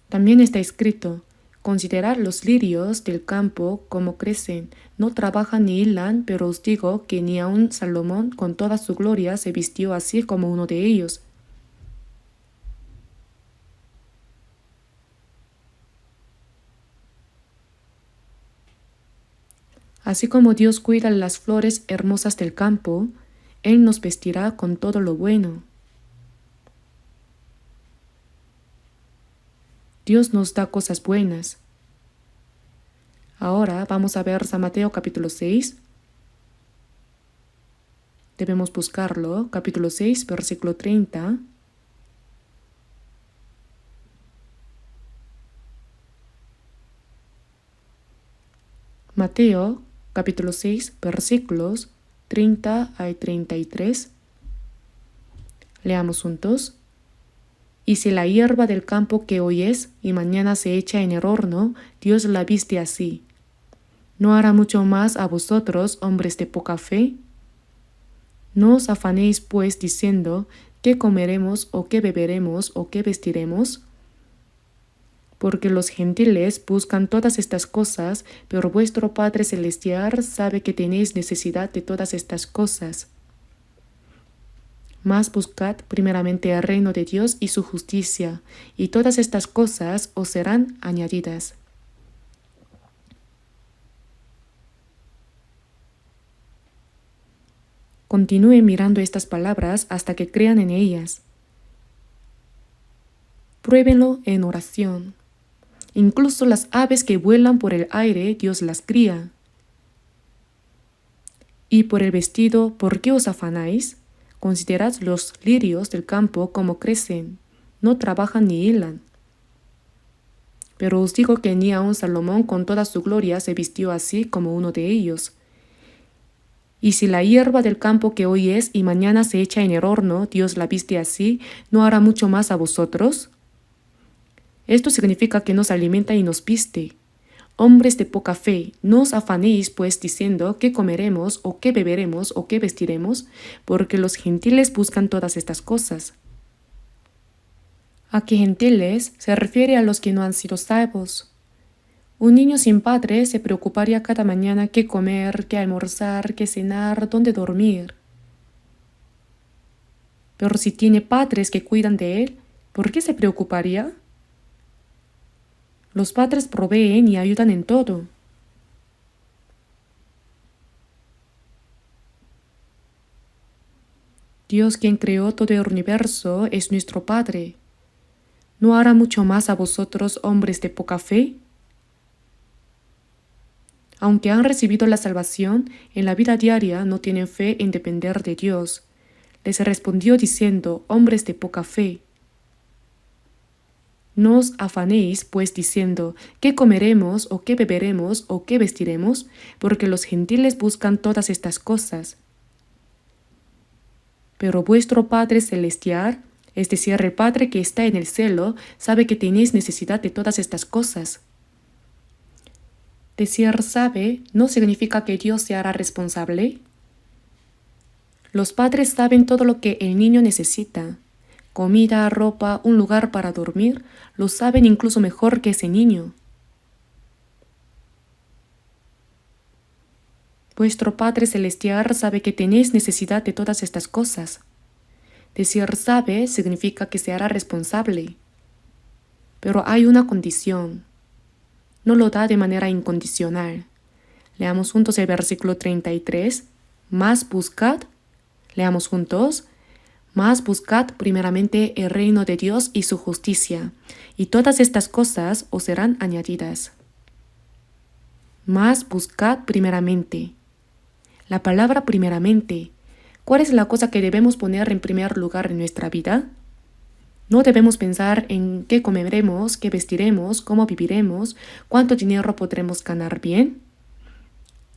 También está escrito, considerad los lirios del campo como crecen, no trabajan ni hilan, pero os digo que ni aun Salomón con toda su gloria se vistió así como uno de ellos. Así como Dios cuida las flores hermosas del campo, Él nos vestirá con todo lo bueno. Dios nos da cosas buenas. Ahora vamos a ver San Mateo capítulo 6. Debemos buscarlo, capítulo 6, versículo 30. Mateo capítulo 6, versículos 30 a 33. Leamos juntos. Y si la hierba del campo que hoy es y mañana se echa en el horno, Dios la viste así, ¿no hará mucho más a vosotros, hombres de poca fe? No os afanéis pues diciendo, ¿qué comeremos o qué beberemos o qué vestiremos? Porque los gentiles buscan todas estas cosas, pero vuestro Padre Celestial sabe que tenéis necesidad de todas estas cosas. Mas buscad primeramente el reino de Dios y su justicia, y todas estas cosas os serán añadidas. Continúen mirando estas palabras hasta que crean en ellas. Pruébenlo en oración. Incluso las aves que vuelan por el aire, Dios las cría. Y por el vestido, ¿por qué os afanáis? Considerad los lirios del campo como crecen, no trabajan ni hilan. Pero os digo que ni aun Salomón con toda su gloria se vistió así como uno de ellos. Y si la hierba del campo que hoy es y mañana se echa en el horno, Dios la viste así, ¿no hará mucho más a vosotros? Esto significa que nos alimenta y nos viste. Hombres de poca fe, no os afanéis pues diciendo qué comeremos o qué beberemos o qué vestiremos, porque los gentiles buscan todas estas cosas. ¿A qué gentiles se refiere a los que no han sido salvos? Un niño sin padre se preocuparía cada mañana qué comer, qué almorzar, qué cenar, dónde dormir. Pero si tiene padres que cuidan de él, ¿por qué se preocuparía? Los padres proveen y ayudan en todo. Dios, quien creó todo el universo, es nuestro Padre. ¿No hará mucho más a vosotros, hombres de poca fe? Aunque han recibido la salvación, en la vida diaria no tienen fe en depender de Dios. Les respondió diciendo, hombres de poca fe. No os afanéis, pues, diciendo, ¿qué comeremos o qué beberemos o qué vestiremos? Porque los gentiles buscan todas estas cosas. Pero vuestro Padre Celestial, es decir, el Padre que está en el cielo, sabe que tenéis necesidad de todas estas cosas. Decir sabe no significa que Dios se hará responsable. Los padres saben todo lo que el niño necesita. Comida, ropa, un lugar para dormir, lo saben incluso mejor que ese niño. Vuestro Padre Celestial sabe que tenéis necesidad de todas estas cosas. Decir sabe significa que se hará responsable. Pero hay una condición. No lo da de manera incondicional. Leamos juntos el versículo 33. Más buscad. Leamos juntos. Mas buscad primeramente el reino de Dios y su justicia, y todas estas cosas os serán añadidas. Mas buscad primeramente. La palabra primeramente, ¿cuál es la cosa que debemos poner en primer lugar en nuestra vida? No debemos pensar en qué comeremos, qué vestiremos, cómo viviremos, cuánto dinero podremos ganar bien,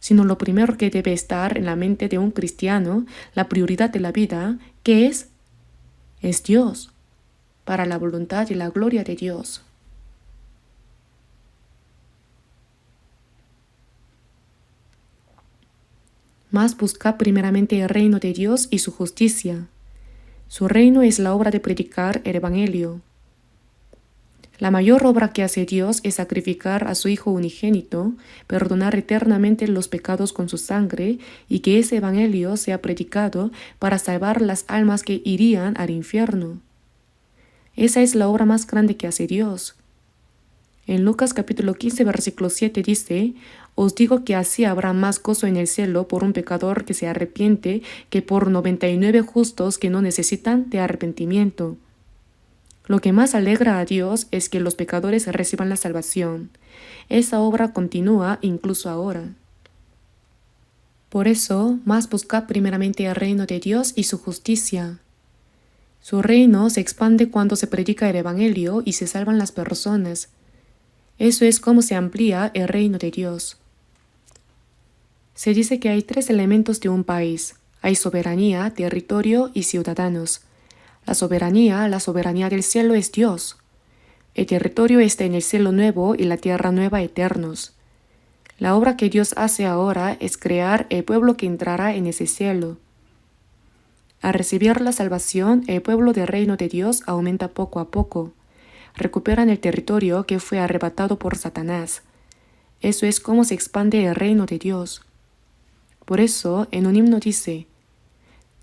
sino lo primero que debe estar en la mente de un cristiano, la prioridad de la vida, ¿qué es? Es Dios, para la voluntad y la gloria de Dios. Mas buscad primeramente el reino de Dios y su justicia. Su reino es la obra de predicar el Evangelio. La mayor obra que hace Dios es sacrificar a su Hijo unigénito, perdonar eternamente los pecados con su sangre y que ese Evangelio sea predicado para salvar las almas que irían al infierno. Esa es la obra más grande que hace Dios. En Lucas capítulo 15, versículo 7 dice, Os digo que así habrá más gozo en el cielo por un pecador que se arrepiente que por 99 justos que no necesitan de arrepentimiento. Lo que más alegra a Dios es que los pecadores reciban la salvación. Esa obra continúa incluso ahora. Por eso, más buscad primeramente el reino de Dios y su justicia. Su reino se expande cuando se predica el Evangelio y se salvan las personas. Eso es como se amplía el reino de Dios. Se dice que hay 3 elementos de un país. Hay soberanía, territorio y ciudadanos. La soberanía del cielo es Dios. El territorio está en el cielo nuevo y la tierra nueva eternos. La obra que Dios hace ahora es crear el pueblo que entrará en ese cielo. Al recibir la salvación, el pueblo del reino de Dios aumenta poco a poco. Recuperan el territorio que fue arrebatado por Satanás. Eso es como se expande el reino de Dios. Por eso, en un himno dice: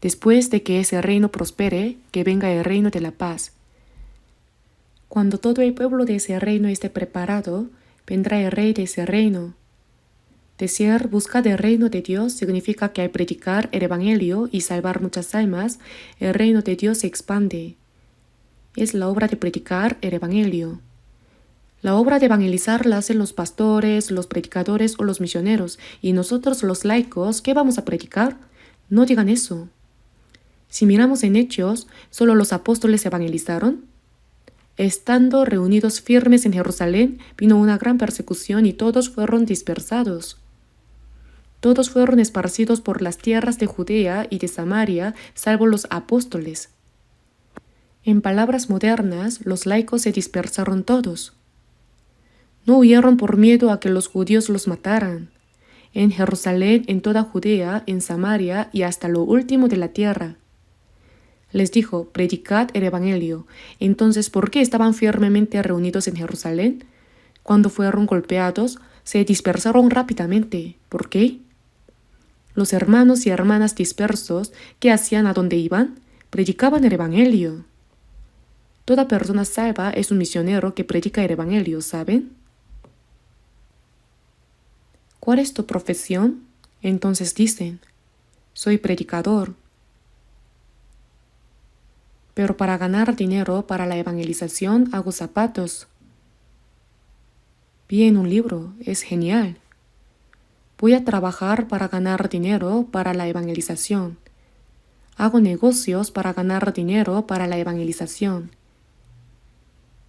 después de que ese reino prospere, que venga el reino de la paz. Cuando todo el pueblo de ese reino esté preparado, vendrá el rey de ese reino. Decir buscar el reino de Dios significa que al predicar el Evangelio y salvar muchas almas, el reino de Dios se expande. Es la obra de predicar el Evangelio. La obra de evangelizar la hacen los pastores, los predicadores o los misioneros, y nosotros los laicos, ¿qué vamos a predicar? No digan eso. Si miramos en Hechos, ¿solo los apóstoles evangelizaron? Estando reunidos firmes en Jerusalén, vino una gran persecución y todos fueron dispersados. Todos fueron esparcidos por las tierras de Judea y de Samaria, salvo los apóstoles. En palabras modernas, los laicos se dispersaron todos. No huyeron por miedo a que los judíos los mataran. En Jerusalén, en toda Judea, en Samaria y hasta lo último de la tierra. Les dijo: predicad el Evangelio. Entonces, ¿por qué estaban firmemente reunidos en Jerusalén? Cuando fueron golpeados, se dispersaron rápidamente. ¿Por qué? Los hermanos y hermanas dispersos, ¿qué hacían a donde iban? Predicaban el Evangelio. Toda persona salva es un misionero que predica el Evangelio, ¿saben? ¿Cuál es tu profesión? Entonces dicen: soy predicador. Pero para ganar dinero para la evangelización hago zapatos. Vi en un libro, es genial. Voy a trabajar para ganar dinero para la evangelización. Hago negocios para ganar dinero para la evangelización.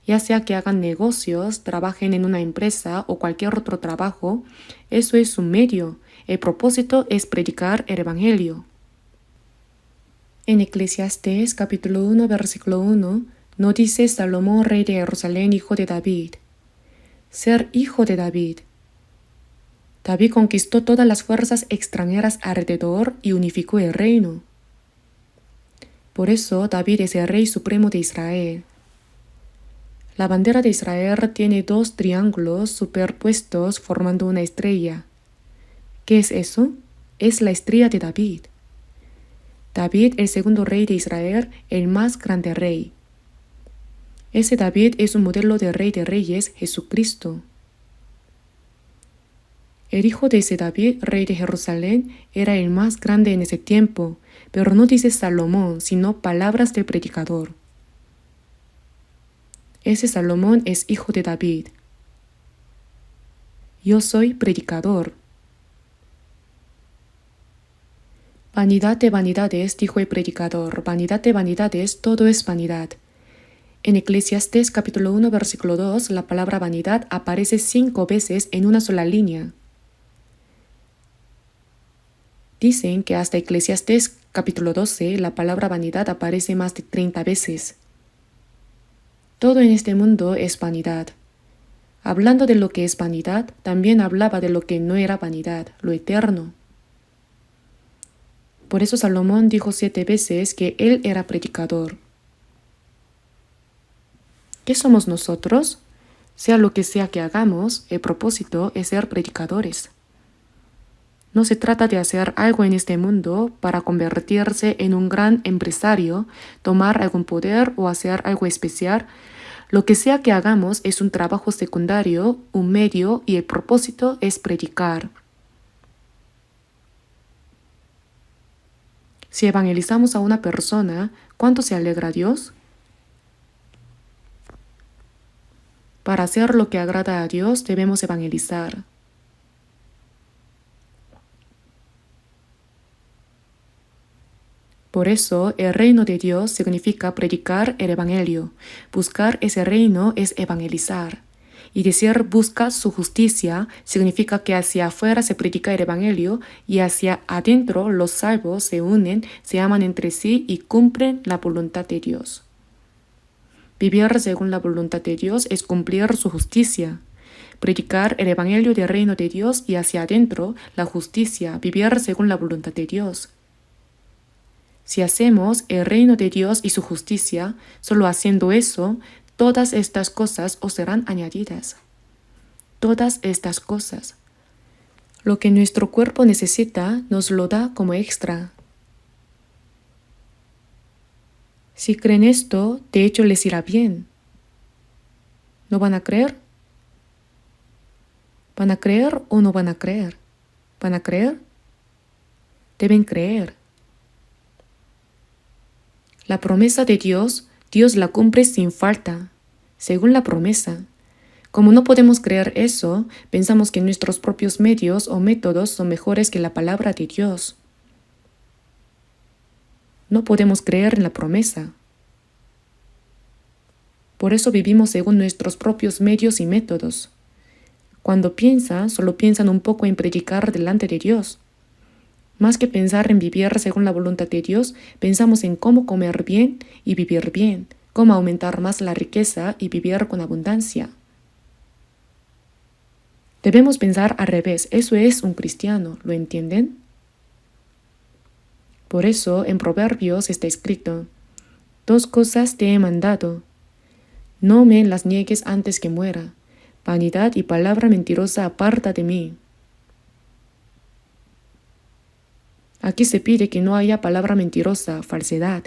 Ya sea que hagan negocios, trabajen en una empresa o cualquier otro trabajo, eso es un medio. El propósito es predicar el Evangelio. En Eclesiastés capítulo 1, versículo 1, no dice Salomón, rey de Jerusalén, hijo de David. Ser hijo de David. David conquistó todas las fuerzas extranjeras alrededor y unificó el reino. Por eso David es el rey supremo de Israel. La bandera de Israel tiene 2 triángulos superpuestos formando una estrella. ¿Qué es eso? Es la estrella de David. David, el segundo rey de Israel, el más grande rey. Ese David es un modelo de rey de reyes, Jesucristo. El hijo de ese David, rey de Jerusalén, era el más grande en ese tiempo, pero no dice Salomón, sino palabras del predicador. Ese Salomón es hijo de David. Yo soy predicador. Vanidad de vanidades, dijo el predicador, vanidad de vanidades, todo es vanidad. En Eclesiastés capítulo 1, versículo 2, la palabra vanidad aparece 5 veces en una sola línea. Dicen que hasta Eclesiastés capítulo 12, la palabra vanidad aparece más de 30 veces. Todo en este mundo es vanidad. Hablando de lo que es vanidad, también hablaba de lo que no era vanidad, lo eterno. Por eso Salomón dijo 7 veces que él era predicador. ¿Qué somos nosotros? Sea lo que sea que hagamos, el propósito es ser predicadores. No se trata de hacer algo en este mundo para convertirse en un gran empresario, tomar algún poder o hacer algo especial. Lo que sea que hagamos es un trabajo secundario, un medio, y el propósito es predicar. Si evangelizamos a una persona, ¿cuánto se alegra Dios? Para hacer lo que agrada a Dios debemos evangelizar. Por eso, el reino de Dios significa predicar el evangelio. Buscar ese reino es evangelizar. Y decir busca su justicia significa que hacia afuera se predica el evangelio y hacia adentro los salvos se unen, se aman entre sí y cumplen la voluntad de Dios. Vivir según la voluntad de Dios es cumplir su justicia. Predicar el evangelio del reino de Dios y hacia adentro la justicia, vivir según la voluntad de Dios. Si hacemos el reino de Dios y su justicia, solo haciendo eso, todas estas cosas os serán añadidas. Todas estas cosas. Lo que nuestro cuerpo necesita nos lo da como extra. Si creen esto, de hecho les irá bien. ¿No van a creer? ¿Van a creer o no van a creer? ¿Van a creer? Deben creer. La promesa de Dios, Dios la cumple sin falta, según la promesa. Como no podemos creer eso, pensamos que nuestros propios medios o métodos son mejores que la palabra de Dios. No podemos creer en la promesa. Por eso vivimos según nuestros propios medios y métodos. Cuando piensan, solo piensan un poco en predicar delante de Dios. Más que pensar en vivir según la voluntad de Dios, pensamos en cómo comer bien y vivir bien, cómo aumentar más la riqueza y vivir con abundancia. Debemos pensar al revés, eso es un cristiano, ¿lo entienden? Por eso en Proverbios está escrito, 2 cosas te he mandado, no me las niegues antes que muera, vanidad y palabra mentirosa aparta de mí. Aquí se pide que no haya palabra mentirosa, falsedad.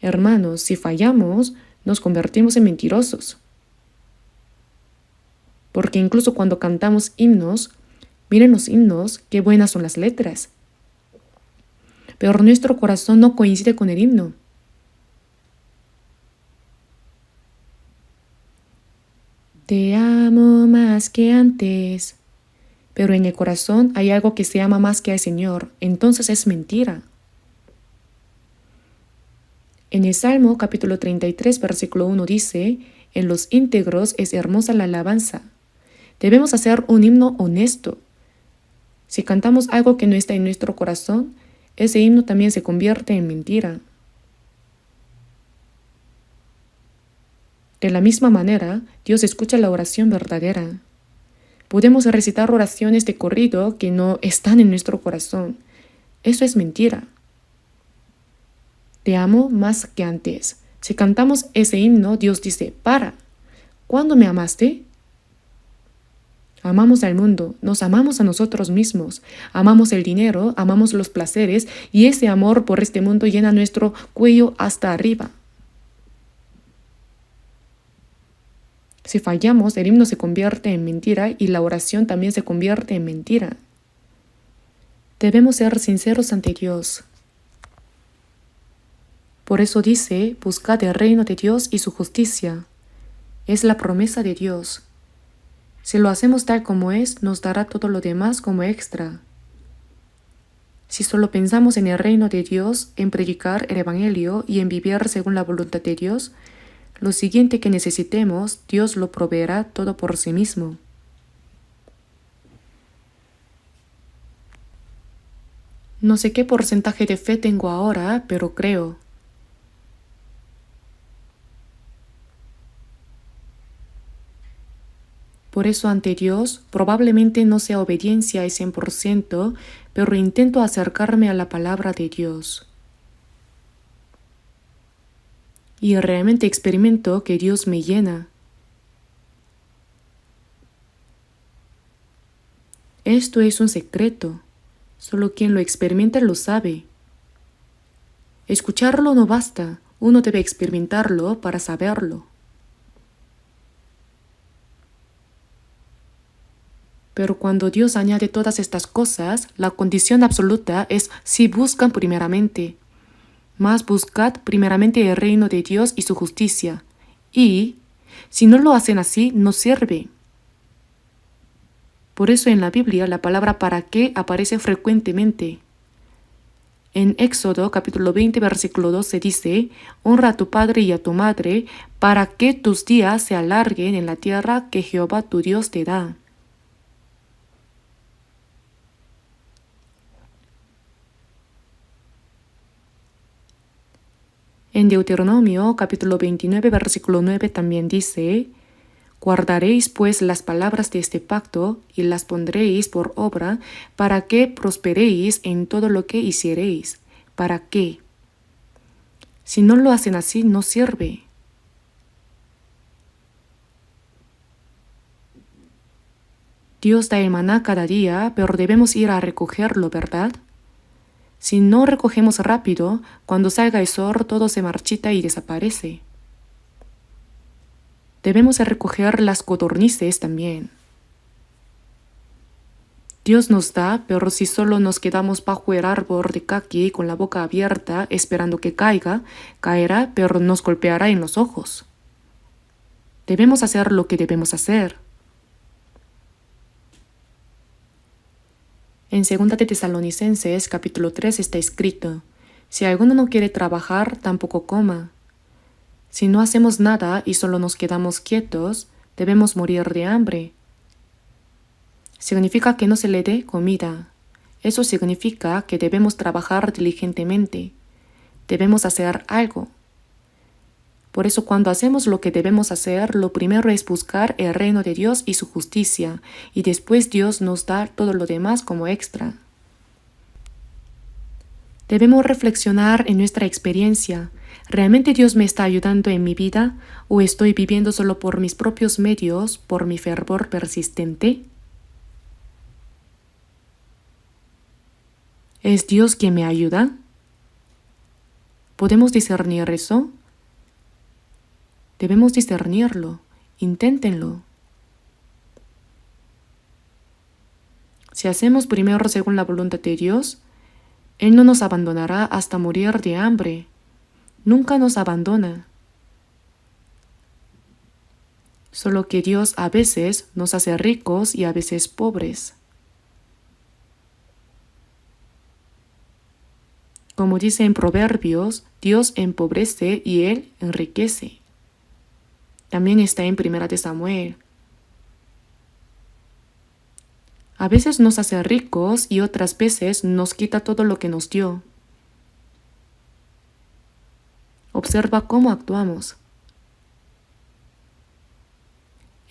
Hermanos, si fallamos, nos convertimos en mentirosos. Porque incluso cuando cantamos himnos, miren los himnos, qué buenas son las letras. Pero nuestro corazón no coincide con el himno. Te amo más que antes. Pero en el corazón hay algo que se ama más que al Señor, entonces es mentira. En el Salmo capítulo 33, versículo 1 dice, en los íntegros es hermosa la alabanza. Debemos hacer un himno honesto. Si cantamos algo que no está en nuestro corazón, ese himno también se convierte en mentira. De la misma manera, Dios escucha la oración verdadera. Podemos recitar oraciones de corrido que no están en nuestro corazón. Eso es mentira. Te amo más que antes. Si cantamos ese himno, Dios dice, para. ¿Cuándo me amaste? Amamos al mundo, nos amamos a nosotros mismos, amamos el dinero, amamos los placeres y ese amor por este mundo llena nuestro cuello hasta arriba. Si fallamos, el himno se convierte en mentira y la oración también se convierte en mentira. Debemos ser sinceros ante Dios. Por eso dice, buscad el reino de Dios y su justicia. Es la promesa de Dios. Si lo hacemos tal como es, nos dará todo lo demás como extra. Si solo pensamos en el reino de Dios, en predicar el evangelio y en vivir según la voluntad de Dios, lo siguiente que necesitemos, Dios lo proveerá todo por sí mismo. No sé qué porcentaje de fe tengo ahora, pero creo. Por eso ante Dios probablemente no sea obediencia al 100%, pero intento acercarme a la palabra de Dios. Y realmente experimento que Dios me llena. Esto es un secreto, solo quien lo experimenta lo sabe. Escucharlo no basta, Uno debe experimentarlo para saberlo. Pero cuando Dios añade todas estas cosas, la condición absoluta es si buscan primeramente. Mas buscad primeramente el reino de Dios y su justicia. Y, si no lo hacen así, no sirve. Por eso en la Biblia la palabra para qué aparece frecuentemente. En Éxodo capítulo 20 versículo 12 dice, honra a tu padre y a tu madre para que tus días se alarguen en la tierra que Jehová tu Dios te da. En Deuteronomio capítulo 29 versículo 9 también dice, guardaréis pues las palabras de este pacto y las pondréis por obra para que prosperéis en todo lo que hiciereis. ¿Para qué? Si no lo hacen así, no sirve. Dios da el maná cada día, pero debemos ir a recogerlo, ¿verdad? Si no recogemos rápido, cuando salga el sol todo se marchita y desaparece. Debemos recoger las codornices también. Dios nos da, pero si solo nos quedamos bajo el árbol de caqui con la boca abierta esperando que caiga, caerá, pero nos golpeará en los ojos. Debemos hacer lo que debemos hacer. En 2 de Tesalonicenses capítulo 3 está escrito, si alguno no quiere trabajar, tampoco coma. Si no hacemos nada y solo nos quedamos quietos, debemos morir de hambre. Significa que no se le dé comida. Eso significa que debemos trabajar diligentemente. Debemos hacer algo. Por eso cuando hacemos lo que debemos hacer, lo primero es buscar el reino de Dios y su justicia, y después Dios nos da todo lo demás como extra. Debemos reflexionar en nuestra experiencia. ¿Realmente Dios me está ayudando en mi vida o estoy viviendo solo por mis propios medios, por mi fervor persistente? ¿Es Dios quien me ayuda? ¿Podemos discernir eso? Debemos discernirlo. Inténtenlo. Si hacemos primero según la voluntad de Dios, Él no nos abandonará hasta morir de hambre. Nunca nos abandona. Solo que Dios a veces nos hace ricos y a veces pobres. Como dice en Proverbios, Dios empobrece y Él enriquece. También está en 1 de Samuel. A veces nos hace ricos y otras veces nos quita todo lo que nos dio. Observa cómo actuamos.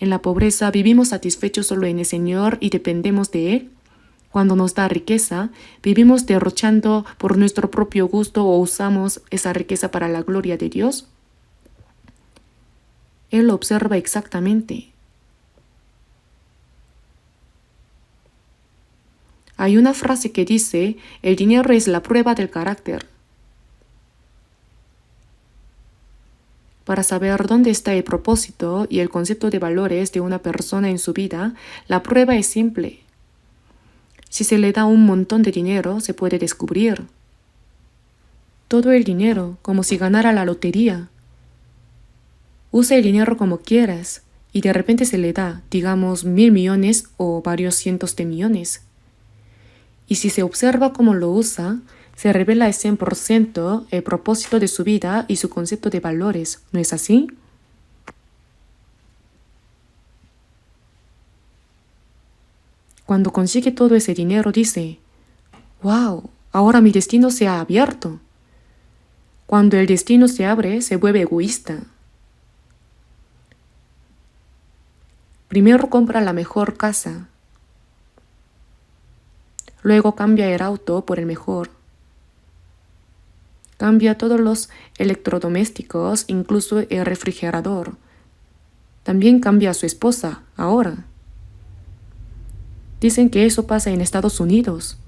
En la pobreza vivimos satisfechos solo en el Señor y dependemos de Él. Cuando nos da riqueza, vivimos derrochando por nuestro propio gusto o usamos esa riqueza para la gloria de Dios. Él lo observa exactamente. Hay una frase que dice, el dinero es la prueba del carácter. Para saber dónde está el propósito y el concepto de valores de una persona en su vida, la prueba es simple. Si se le da un montón de dinero, se puede descubrir. Todo el dinero, como si ganara la lotería. Usa el dinero como quieras y de repente se le da, digamos, 1.000 millones o varios cientos de millones. Y si se observa cómo lo usa, se revela al 100% el propósito de su vida y su concepto de valores. ¿No es así? Cuando consigue todo ese dinero dice, ¡wow! Ahora mi destino se ha abierto. Cuando el destino se abre, se vuelve egoísta. Primero compra la mejor casa. Luego cambia el auto por el mejor. Cambia todos los electrodomésticos, incluso el refrigerador. También cambia a su esposa, ahora. Dicen que eso pasa en Estados Unidos.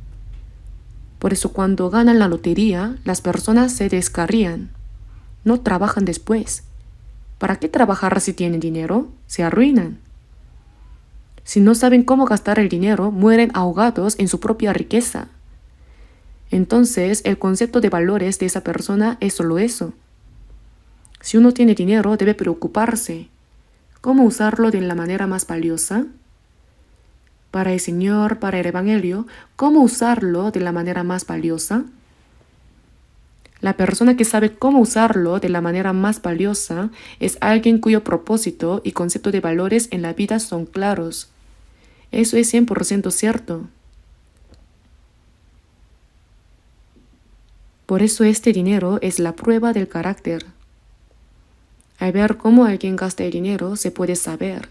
Por eso cuando ganan la lotería, las personas se descarrían. no trabajan después. ¿Para qué trabajar si tienen dinero? Se arruinan. Si no saben cómo gastar el dinero, mueren ahogados en su propia riqueza. Entonces, el concepto de valores de esa persona es solo eso. Si uno tiene dinero, debe preocuparse. ¿Cómo usarlo de la manera más valiosa? Para el Señor, para el Evangelio, ¿cómo usarlo de la manera más valiosa? La persona que sabe cómo usarlo de la manera más valiosa es alguien cuyo propósito y concepto de valores en la vida son claros. Eso es 100% cierto. Por eso este dinero es la prueba del carácter. Al ver cómo alguien gasta el dinero, se puede saber.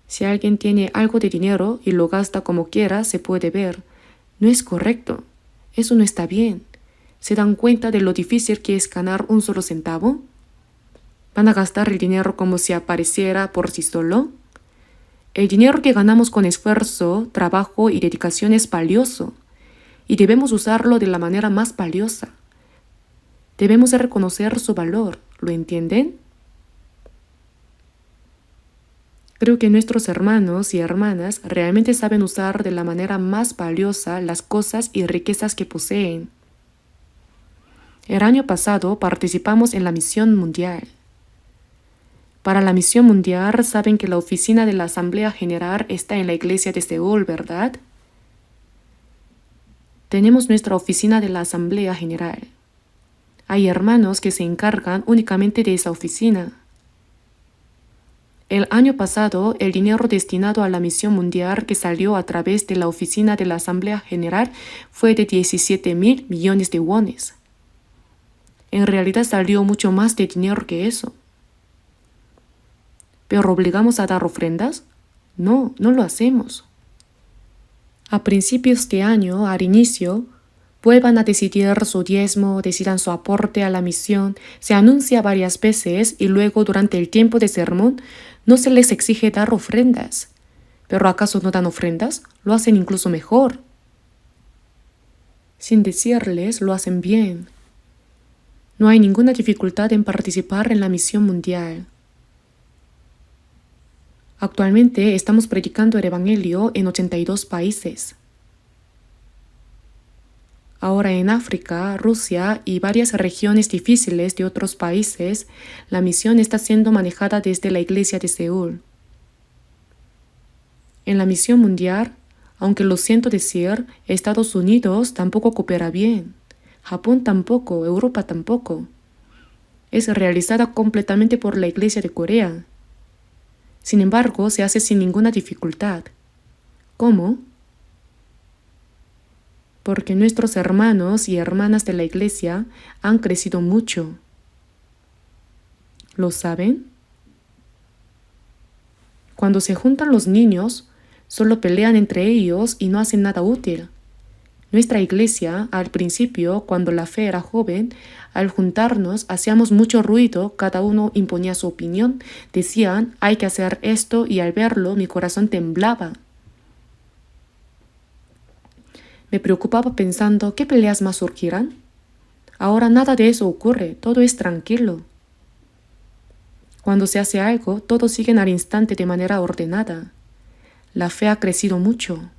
Si alguien tiene algo de dinero y lo gasta como quiera, se puede ver. No es correcto. Eso no está bien. ¿Se dan cuenta de lo difícil que es ganar un solo centavo? ¿Van a gastar el dinero como si apareciera por sí solo? El dinero que ganamos con esfuerzo, trabajo y dedicación es valioso, y debemos usarlo de la manera más valiosa. Debemos reconocer su valor, ¿lo entienden? Creo que nuestros hermanos y hermanas realmente saben usar de la manera más valiosa las cosas y riquezas que poseen. El año pasado participamos en la misión mundial. Para la misión mundial saben que la oficina de la Asamblea General está en la iglesia de Seúl, ¿verdad? Tenemos nuestra oficina de la Asamblea General. Hay hermanos que se encargan únicamente de esa oficina. El año pasado, el dinero destinado a la misión mundial que salió a través de la oficina de la Asamblea General fue de 17.000 millones de wones. En realidad salió mucho más de dinero que eso. ¿Pero obligamos a dar ofrendas? No, no lo hacemos. A principios de año, al inicio, vuelvan a decidir su diezmo, decidan su aporte a la misión, se anuncia varias veces y luego durante el tiempo de sermón no se les exige dar ofrendas. ¿Pero acaso no dan ofrendas? Lo hacen incluso mejor. Sin decirles, lo hacen bien. No hay ninguna dificultad en participar en la misión mundial. Actualmente estamos predicando el Evangelio en 82 países. Ahora en África, Rusia y varias regiones difíciles de otros países, la misión está siendo manejada desde la iglesia de Seúl. En la misión mundial, aunque lo siento decir, Estados Unidos tampoco coopera bien. Japón tampoco, Europa tampoco. Es realizada completamente por la Iglesia de Corea. Sin embargo, se hace sin ninguna dificultad. ¿Cómo? Porque nuestros hermanos y hermanas de la Iglesia han crecido mucho. ¿Lo saben? Cuando se juntan los niños, solo pelean entre ellos y no hacen nada útil. Nuestra iglesia, al principio, cuando la fe era joven, al juntarnos hacíamos mucho ruido, cada uno imponía su opinión, decían, hay que hacer esto y al verlo mi corazón temblaba. Me preocupaba pensando, ¿qué peleas más surgirán? Ahora nada de eso ocurre, todo es tranquilo. Cuando se hace algo, todos siguen al instante de manera ordenada. La fe ha crecido mucho.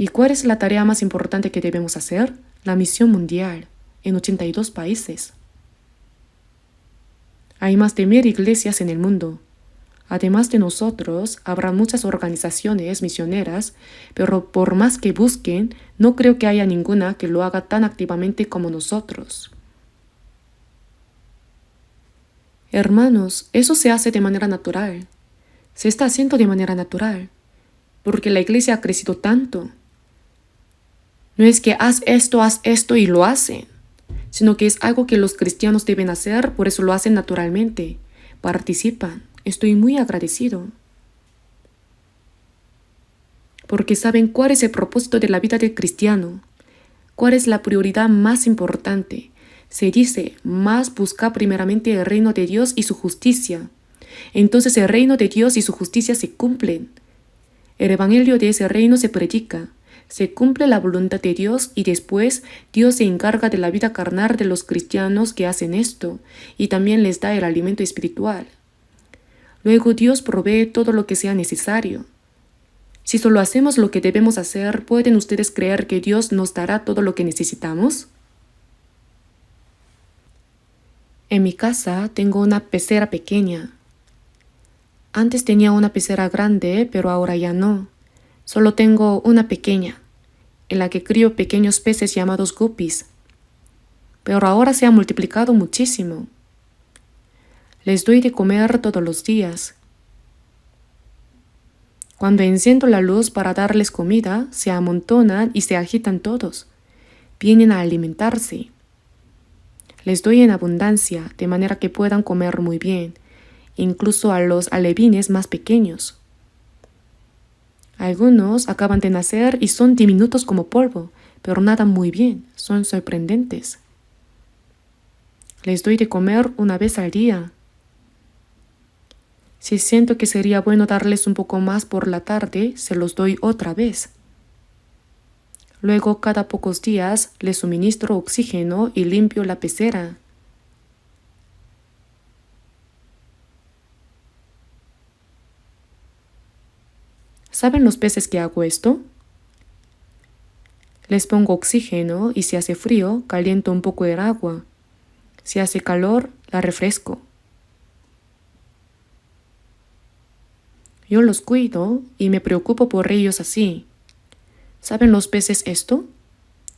¿Y cuál es la tarea más importante que debemos hacer? La misión mundial, en 82 países. Hay más de 1.000 iglesias en el mundo. Además de nosotros, habrá muchas organizaciones misioneras, pero por más que busquen, no creo que haya ninguna que lo haga tan activamente como nosotros. Hermanos, eso se hace de manera natural. Se está haciendo de manera natural, porque la iglesia ha crecido tanto. No es que haz esto y lo hacen, sino que es algo que los cristianos deben hacer, por eso lo hacen naturalmente. Participan. Estoy muy agradecido. Porque saben cuál es el propósito de la vida del cristiano, cuál es la prioridad más importante. Se dice, más busca primeramente el reino de Dios y su justicia. Entonces el reino de Dios y su justicia se cumplen. El evangelio de ese reino se predica. Se cumple la voluntad de Dios y después Dios se encarga de la vida carnal de los cristianos que hacen esto y también les da el alimento espiritual. Luego Dios provee todo lo que sea necesario. Si solo hacemos lo que debemos hacer, ¿pueden ustedes creer que Dios nos dará todo lo que necesitamos? En mi casa tengo una pecera pequeña. Antes tenía una pecera grande, pero ahora ya no. Solo tengo una pequeña, en la que crío pequeños peces llamados guppies. Pero ahora se ha multiplicado muchísimo. Les doy de comer todos los días. Cuando enciendo la luz para darles comida, se amontonan y se agitan todos. Vienen a alimentarse. Les doy en abundancia, de manera que puedan comer muy bien, incluso a los alevines más pequeños. Algunos acaban de nacer y son diminutos como polvo, pero nadan muy bien, son sorprendentes. Les doy de comer una vez al día. Si siento que sería bueno darles un poco más por la tarde, se los doy otra vez. Luego, cada pocos días, les suministro oxígeno y limpio la pecera. ¿Saben los peces que hago esto? Les pongo oxígeno y si hace frío, caliento un poco el agua. Si hace calor, la refresco. Yo los cuido y me preocupo por ellos así. ¿Saben los peces esto?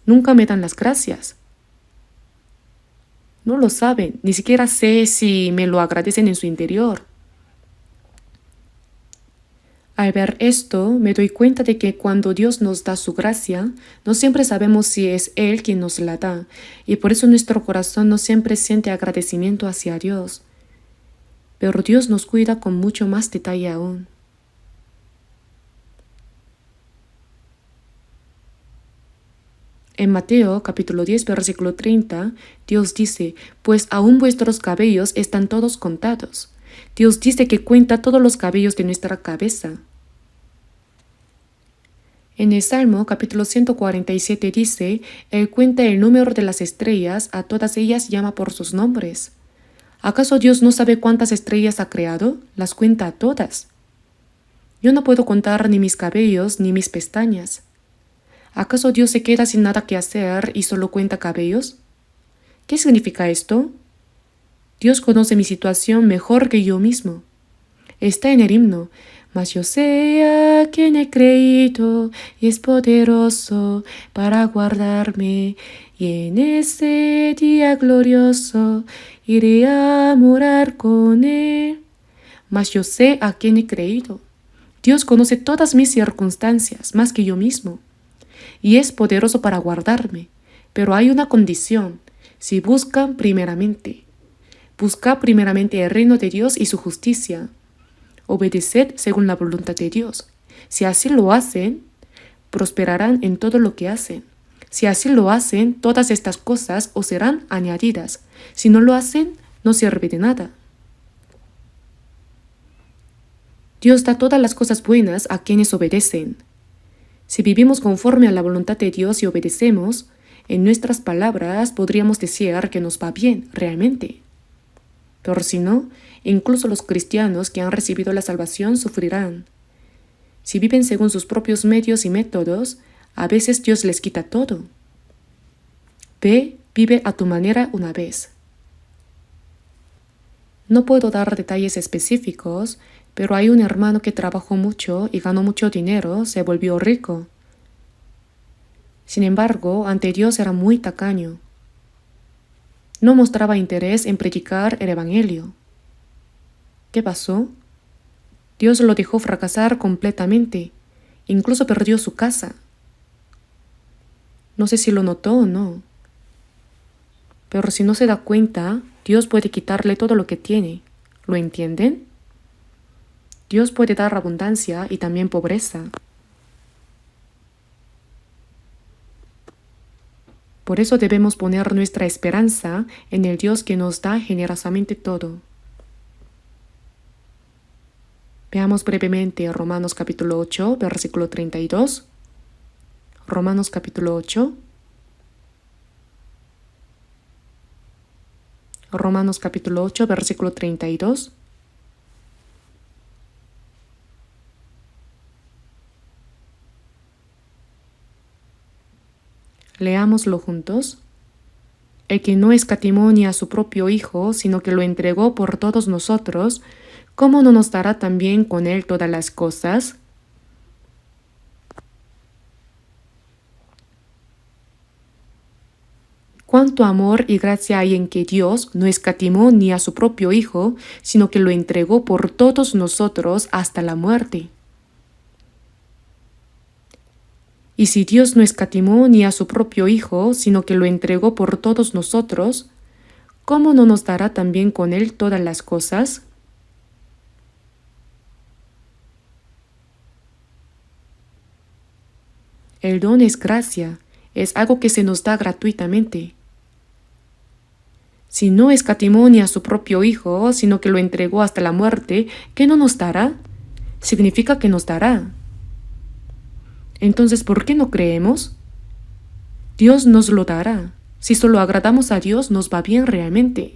Nunca me dan las gracias. No lo saben, ni siquiera sé si me lo agradecen en su interior. Al ver esto, me doy cuenta de que cuando Dios nos da su gracia, no siempre sabemos si es Él quien nos la da, y por eso nuestro corazón no siempre siente agradecimiento hacia Dios. Pero Dios nos cuida con mucho más detalle aún. En Mateo capítulo 10, versículo 30, Dios dice, pues aún vuestros cabellos están todos contados. Dios dice que cuenta todos los cabellos de nuestra cabeza. En el Salmo capítulo 147 dice, Él cuenta el número de las estrellas, a todas ellas llama por sus nombres. ¿Acaso Dios no sabe cuántas estrellas ha creado? Las cuenta a todas. Yo no puedo contar ni mis cabellos ni mis pestañas. ¿Acaso Dios se queda sin nada que hacer y solo cuenta cabellos? ¿Qué significa esto? Dios conoce mi situación mejor que yo mismo. Está en el himno. Mas yo sé a quien he creído y es poderoso para guardarme, y en ese día glorioso iré a morar con Él. Mas yo sé a quien he creído. Dios conoce todas mis circunstancias más que yo mismo, y es poderoso para guardarme. Pero hay una condición: si buscan primeramente. Busca primeramente el reino de Dios y su justicia. Obedeced según la voluntad de Dios. Si así lo hacen, prosperarán en todo lo que hacen. Si así lo hacen, todas estas cosas os serán añadidas. Si no lo hacen, no sirve de nada. Dios da todas las cosas buenas a quienes obedecen. Si vivimos conforme a la voluntad de Dios y obedecemos, en nuestras palabras podríamos decir que nos va bien realmente. Pero si no, incluso los cristianos que han recibido la salvación sufrirán. Si viven según sus propios medios y métodos, a veces Dios les quita todo. Ve, vive a tu manera una vez. No puedo dar detalles específicos, pero hay un hermano que trabajó mucho y ganó mucho dinero, se volvió rico. Sin embargo, ante Dios era muy tacaño. No mostraba interés en predicar el evangelio. ¿Qué pasó? Dios lo dejó fracasar completamente. Incluso perdió su casa. No sé si lo notó o no. Pero si no se da cuenta, Dios puede quitarle todo lo que tiene. ¿Lo entienden? Dios puede dar abundancia y también pobreza. Por eso debemos poner nuestra esperanza en el Dios que nos da generosamente todo. Veamos brevemente Romanos capítulo 8, versículo 32. Romanos capítulo 8. Romanos capítulo 8, versículo 32. Leámoslo juntos. El que no escatimó ni a su propio Hijo, sino que lo entregó por todos nosotros, ¿cómo no nos dará también con él todas las cosas? Cuánto amor y gracia hay en que Dios no escatimó ni a su propio Hijo, sino que lo entregó por todos nosotros hasta la muerte. Y si Dios no escatimó ni a su propio Hijo, sino que lo entregó por todos nosotros, ¿cómo no nos dará también con él todas las cosas? El don es gracia, es algo que se nos da gratuitamente. Si no escatimó ni a su propio Hijo, sino que lo entregó hasta la muerte, ¿qué no nos dará? Significa que nos dará. Entonces, ¿por qué no creemos? Dios nos lo dará. Si solo agradamos a Dios, nos va bien realmente.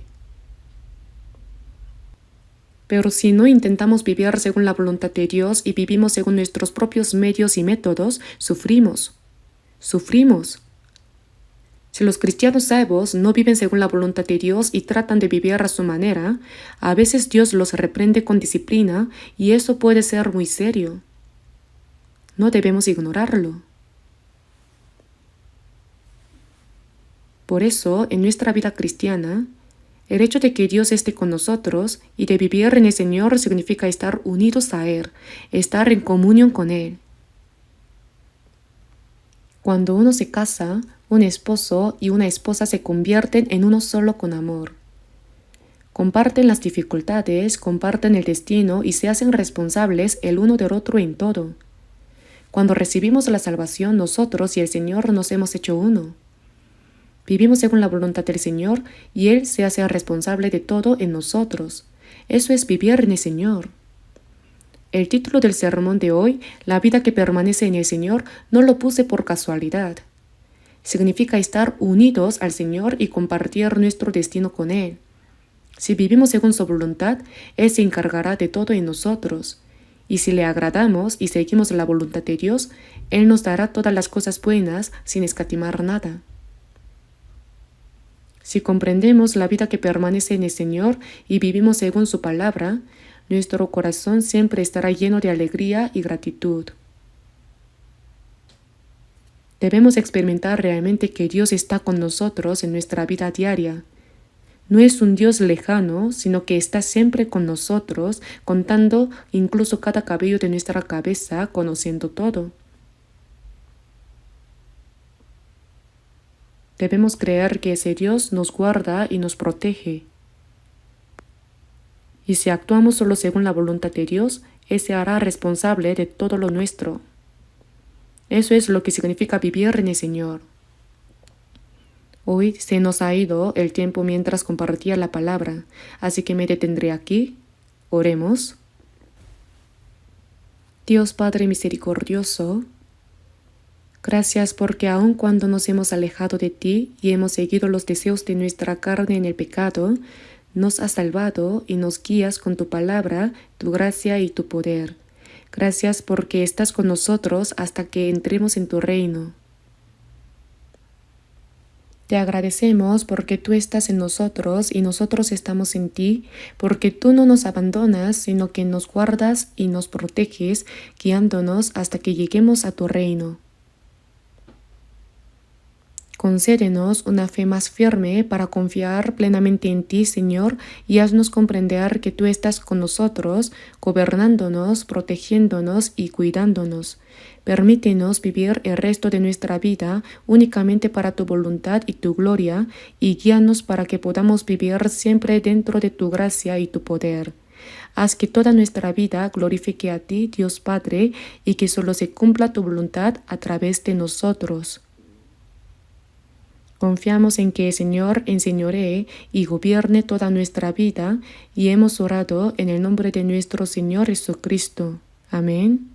Pero si no intentamos vivir según la voluntad de Dios y vivimos según nuestros propios medios y métodos, sufrimos. Sufrimos. Si los cristianos salvos no viven según la voluntad de Dios y tratan de vivir a su manera, a veces Dios los reprende con disciplina y eso puede ser muy serio. No debemos ignorarlo. Por eso, en nuestra vida cristiana, el hecho de que Dios esté con nosotros y de vivir en el Señor significa estar unidos a Él, estar en comunión con Él. Cuando uno se casa, un esposo y una esposa se convierten en uno solo con amor. Comparten las dificultades, comparten el destino y se hacen responsables el uno del otro en todo. Cuando recibimos la salvación, nosotros y el Señor nos hemos hecho uno. Vivimos según la voluntad del Señor y Él se hace responsable de todo en nosotros. Eso es vivir en el Señor. El título del sermón de hoy, La vida que permanece en el Señor, no lo puse por casualidad. Significa estar unidos al Señor y compartir nuestro destino con Él. Si vivimos según su voluntad, Él se encargará de todo en nosotros. Y si le agradamos y seguimos la voluntad de Dios, Él nos dará todas las cosas buenas sin escatimar nada. Si comprendemos la vida que permanece en el Señor y vivimos según su palabra, nuestro corazón siempre estará lleno de alegría y gratitud. Debemos experimentar realmente que Dios está con nosotros en nuestra vida diaria. No es un Dios lejano, sino que está siempre con nosotros, contando incluso cada cabello de nuestra cabeza, conociendo todo. Debemos creer que ese Dios nos guarda y nos protege. Y si actuamos solo según la voluntad de Dios, Él se hará responsable de todo lo nuestro. Eso es lo que significa vivir en el Señor. Hoy se nos ha ido el tiempo mientras compartía la palabra, así que me detendré aquí. Oremos. Dios Padre misericordioso, gracias porque aun cuando nos hemos alejado de ti y hemos seguido los deseos de nuestra carne en el pecado, nos has salvado y nos guías con tu palabra, tu gracia y tu poder. Gracias porque estás con nosotros hasta que entremos en tu reino. Te agradecemos porque tú estás en nosotros y nosotros estamos en ti, porque tú no nos abandonas, sino que nos guardas y nos proteges, guiándonos hasta que lleguemos a tu reino. Concédenos una fe más firme para confiar plenamente en ti, Señor, y haznos comprender que tú estás con nosotros, gobernándonos, protegiéndonos y cuidándonos. Permítenos vivir el resto de nuestra vida únicamente para tu voluntad y tu gloria, y guíanos para que podamos vivir siempre dentro de tu gracia y tu poder. Haz que toda nuestra vida glorifique a ti, Dios Padre, y que solo se cumpla tu voluntad a través de nosotros. Confiamos en que el Señor enseñoree y gobierne toda nuestra vida y hemos orado en el nombre de nuestro Señor Jesucristo. Amén.